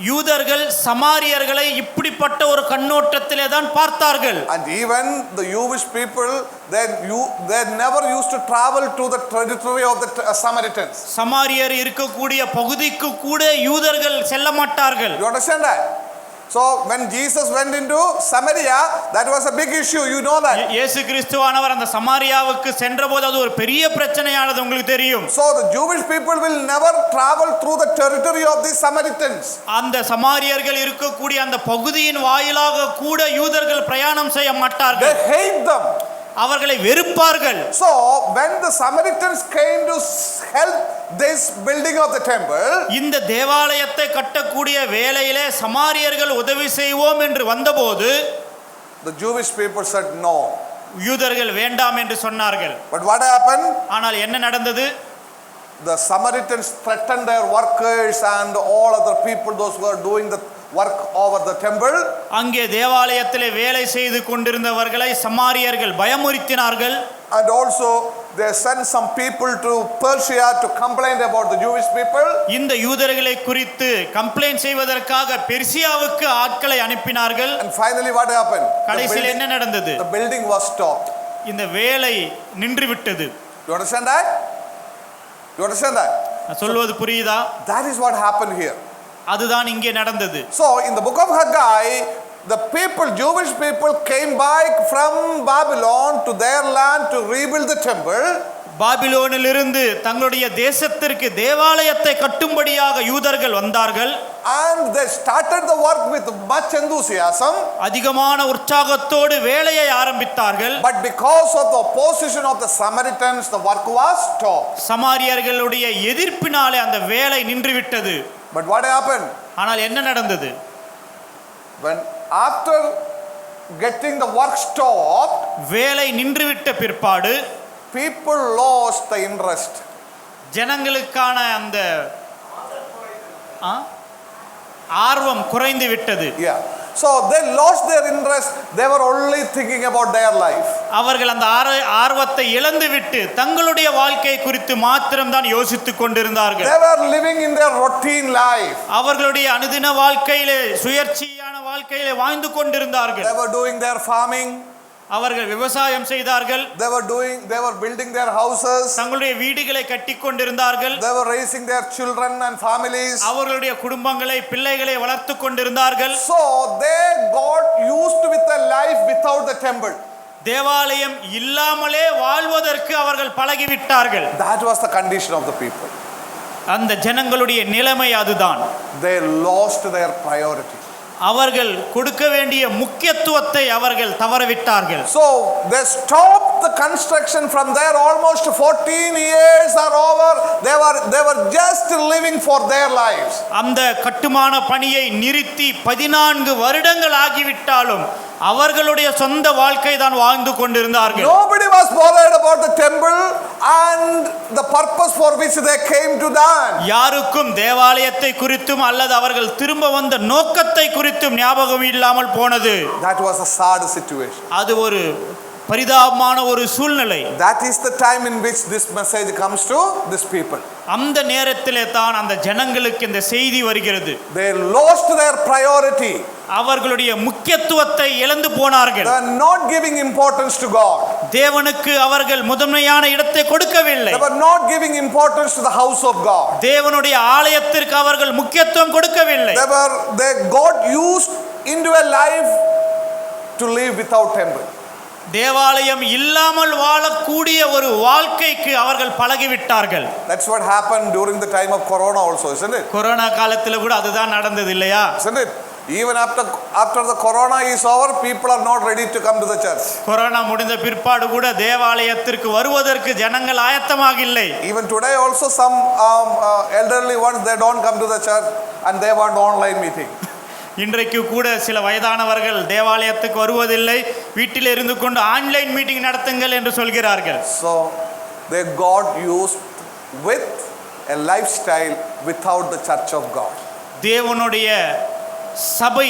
யூதர்கள் சமாரியர்களை இப்படிப்பட்ட ஒரு கண்ணோட்டத்திலே தான் பார்த்தார்கள். And even the Jewish people they never used to travel to the territory of the Samaritans. சமாரியர் இருக்கக்கூடிய பகுதிக்கு கூட யூதர்கள் செல்ல மாட்டார்கள். You understand that? So when Jesus went into Samaria, that was a big issue. You know that. இயேசு கிறிஸ்துவானவர் அந்த சமாரியாவுக்கு சென்றபோது அது ஒரு பெரிய பிரச்சனையானது உங்களுக்கு தெரியும். So the Jewish people will never travel through the territory of the Samaritans. அந்த சமாரியர்கள் இருக்கக்கூடிய அந்த பகுதியின் வாயிலாக கூட யூதர்கள் பிரயாணம் செய்ய மாட்டார்கள். They hate them. அவர்களை வெறுப்பார்கள். So when the Samaritans came to help this building of the temple, இந்த தேவாலயத்தை கட்டக்கூடிய வேளையிலே சமாரியர்கள் உதவி செய்வோம் என்று வந்தபோது the Jewish people said no. யூதர்கள் வேண்டாம் என்று சொன்னார்கள். But what happened? ஆனால் என்ன நடந்தது? The Samaritans threatened their workers and all other people, those who were doing the work over the temple. அங்கே தேவாலயத்திலே வேலை செய்து கொண்டிருந்தவர்களை சமாரியர்கள் பயமுறுத்தினார்கள். And also they sent some people to Persia to complain about the Jewish people. இந்த யூதர்களை குறித்து கம்ப்ளைன்ட் செய்வதற்காக பெர்சியாவுக்கு ஆட்களை அனுப்பினார்கள். And finally what happened? கடைசியில் என்ன நடந்தது? The building was stopped. இந்த வேலை நின்று விட்டது. You understand that? You understand that? சொல்வது புரியுதா? That is what happened here. அதுதான் இங்கே நடந்தது. So in the book of Haggai, the people, Jewish people came back from Babylon to their land to rebuild the temple. பாபிலோனிலிருந்து தங்களுடைய தேசத்திற்கு தேவாலயத்தை கட்டும்படியாக யூதர்கள் வந்தார்கள். And they started the work with much enthusiasm. அதிகமான உற்சாகத்தோடு வேலையை ஆரம்பித்தார்கள். But because of the opposition of the Samaritans, the work was stopped. சமாரியர்களுடைய எதிர்ப்பினாலே அந்த வேலை நின்றுவிட்டது. But what happened? ஆனால் என்ன நடந்தது? When after getting the work stopped, வேலை நின்றுவிட்ட பிற்பாடு people lost the interest. ஜனங்களுக்கான அந்த ஆர்வம் குறைந்து விட்டது. Yeah. So they lost their interest. They were only thinking about their life. அவர்கள் அந்த ஆர்வத்தை இழந்துவிட்டு தங்களுடைய வாழ்க்கை குறித்து மாத்திரம் தான் யோசித்துக் கொண்டிருந்தார்கள். They were living in their routine life. அவர்களுடைய அனுதின வாழ்க்கையிலே சுயற்சியான வாழ்க்கையிலே வாழ்ந்து கொண்டிருந்தார்கள். They were doing their farming. அவர்கள் விவசாயம் செய்தார்கள். They were building their houses. தங்களுடைய வீடுகளை கட்டிக் கொண்டிருந்தார்கள். They were raising their children and families. அவர்களுடைய குடும்பங்களை பிள்ளைகளை வளர்த்துக் கொண்டிருந்தார்கள். So they got used with a life without the temple. தேவாலயம் இல்லாமலே வாழ்வதற்கு அவர்கள் பழகிவிட்டார்கள். That was the condition of the people. அந்த ஜனங்களுடைய நிலைமை அதுதான். They lost their priority. அவர்கள் கொடுக்க வேண்டிய முக்கியத்துவத்தை அவர்கள் தவறவிட்டார்கள். So they stopped the construction. From there almost 14 years are over. They were just living for their lives. அந்த கட்டுமான பணியை நிறுத்தி 14 வருடங்கள் ஆகிவிட்டாலும் அவர்களுடைய சொந்த வாழ்க்கை தான் வாழ்ந்து கொண்டிருந்தார்கள். Nobody was bothered about the temple and the purpose for which they came to dance. யாருக்கும் தேவாலயத்தை குறித்தும் அல்லது அவர்கள் திரும்ப வந்த நோக்கத்தை குறித்தும் ஞாபகம் இல்லாமல் போனது. That was a sad situation. அது ஒரு பரிதாபமான ஒரு சூழ்நிலை. That is the time in which this message comes to this people. அந்த நேரத்திலே தான் அந்த ஜனங்களுக்கு இந்த செய்தி வருகிறது. They lost their priority. அவர்களுடைய முக்கியத்துவத்தை இழந்து போனார்கள். They are not giving importance to God. தேவனுக்கு அவர்கள் முதன்மையான இடத்தை கொடுக்கவில்லை. They were not giving importance to the house of God. தேவனுடைய ஆலயத்திற்கு அவர்கள் முக்கியத்துவம் கொடுக்கவில்லை. They got used into a life to live without temple. தேவாலயம் இல்லாமல் வாழக்கூடிய ஒரு வாழ்க்கைக்கு அவர்கள் பழகிவிட்டார்கள். That's what happened during the time of corona also, isn't it? Corona காலத்துல கூட அதுதான் நடந்தது இல்லையா? Isn't it? Even after the corona is over, people are not ready to come to the church. Corona முடிந்த பிற்பாடு கூட தேவாலயத்திற்கு வருவதற்கு ஜனங்கள் ஆயத்தமாக இல்லை. Even today also some elderly ones, they don't come to the church and they want online meeting. இன்றைக்கு கூட சில வயதானவர்கள் தேவாலயத்துக்கு வருவதில்லை, வீட்டில் இருந்து கொண்டு ஆன்லைன் மீட்டிங் நடத்துங்கள் என்று சொல்கிறார்கள். So they got used with a lifestyle without the church of God. தேவனுடைய சபை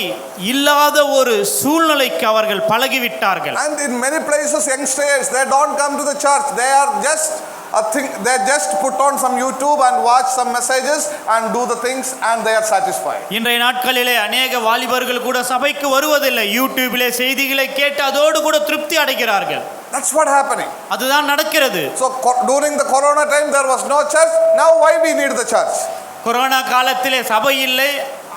இல்லாத ஒரு சூழ்நிலைக்கு அவர்கள் பழகிவிட்டார்கள். And in many places youngsters, they don't come to the church. They are just they just put on some YouTube and watch some messages and do the things and they are satisfied. இன்றைய நாட்களிலே अनेक வாலிபர்கள் கூட சபைக்கு வருவதில்லை. யூடியூபிலே செய்திகளை கேட்டு அதோடு கூட திருப்தி அடைகிறார்கள். That's what happening. அதுதான் நடக்கிறது. So during the corona time there was no church. Now why we need the church? Corona காலத்திலே சபை இல்லை.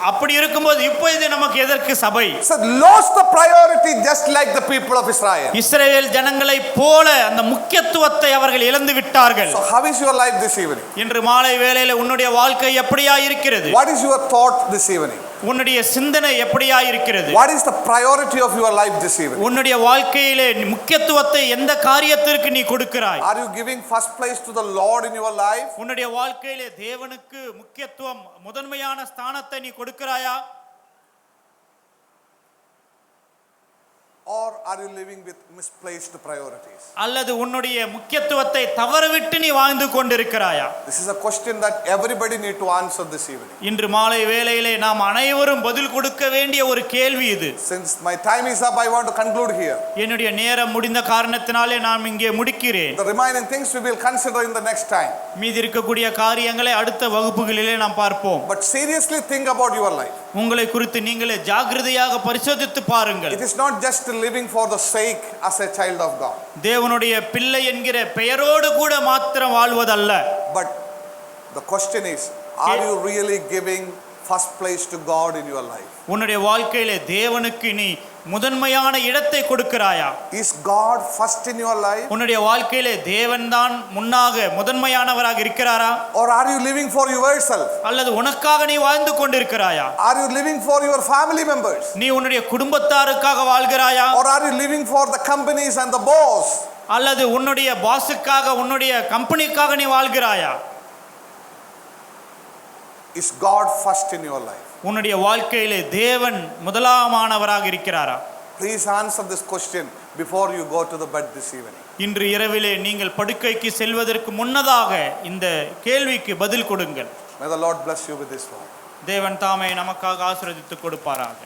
அப்படி இருக்கும்போது இப்போது நமக்கு எதற்கு சபை? So lost the priority just like the people of Israel. இஸ்ரவேல் ஜனங்களை போல அந்த முக்கியத்துவத்தை அவர்கள் இழந்து விட்டார்கள். So how is your life this evening? இன்று மாலை வேளையிலே உன்னுடைய வாழ்க்கை எப்படியா இருக்கிறது? What is your thought this evening? உன்னுடைய சிந்தனை எப்படியா இருக்கிறது? What is the priority of your life this evening? உன்னுடைய வாழ்க்கையிலே முக்கியத்துவத்தை எந்த காரியத்திற்கு நீ கொடுக்கிறாய்? Are you giving first place to the Lord in your life? உன்னுடைய வாழ்க்கையிலே தேவனுக்கு முக்கியத்துவம் முதன்மையான ஸ்தானத்தை நீ கொடுக்கிறாயா? Or are you living with misplaced priorities? அல்லது உன்னுடைய முக்கியத்துவத்தை தவறவிட்டு நீ வாழ்ந்து கொண்டிருக்கிறாயா? This is a question that everybody need to answer this evening. இன்று மாலை வேளையிலே நாம் அனைவரும் பதில் கொடுக்க வேண்டிய ஒரு கேள்வி இது. Since my time is up, I want to conclude here. என்னுடைய நேரம் முடிந்த காரணத்தினாலே நான் இங்கே முடிக்கிறேன். The remaining things we will consider in the next time. மீதி இருக்கக்கூடிய காரியங்களை அடுத்த வகுப்புகளிலே நாம் பார்ப்போம். But seriously think about your life. உங்களை குறித்து நீங்களே ஜாக்கிரதையாக பரிசோதித்து பாருங்கள். It is not just living for the sake as a child of God. தேவனுடைய பிள்ளை என்கிற பெயரோடு கூட மாத்திரம் வாழ்வதல்ல. But the question is, are you really giving first place to God in your life? உன்னுடைய வாழ்க்கையிலே தேவனுக்கு நீ முதன்மையான இடத்தை கொடுக்கிறாயா? Is God first in your life? உன்னுடைய வாழ்க்கையிலே தேவன்தான் முன்னாக முதன்மையானவராக இருக்கிறாரா? Or are you living for yourself? அல்லது உனக்காக நீ வாழ்ந்து கொண்டிருக்கிறாயா? Are you living for your family members? நீ உன்னுடைய குடும்பத்தாருக்காக வாழ்கிறாயா? Or are you living for the companies and the boss? அல்லது உன்னுடைய பாஸுக்காக உன்னுடைய கம்பெனிக்காக நீ வாழ்கிறாயா? Is God first in your life? உன்னுடைய வாழ்க்கையிலே தேவன் முதலாமானவராக இருக்கிறாரா? Please answer this question before you go to the bed this evening. இன்று இரவிலே நீங்கள் படுக்கைக்கு செல்வதற்கு முன்னதாக இந்த கேள்விக்கு பதில் கொடுங்கள். May the Lord bless you with this word. தேவன் தாமே நமக்காக ஆசீர்வதித்து கொடுப்பாராக.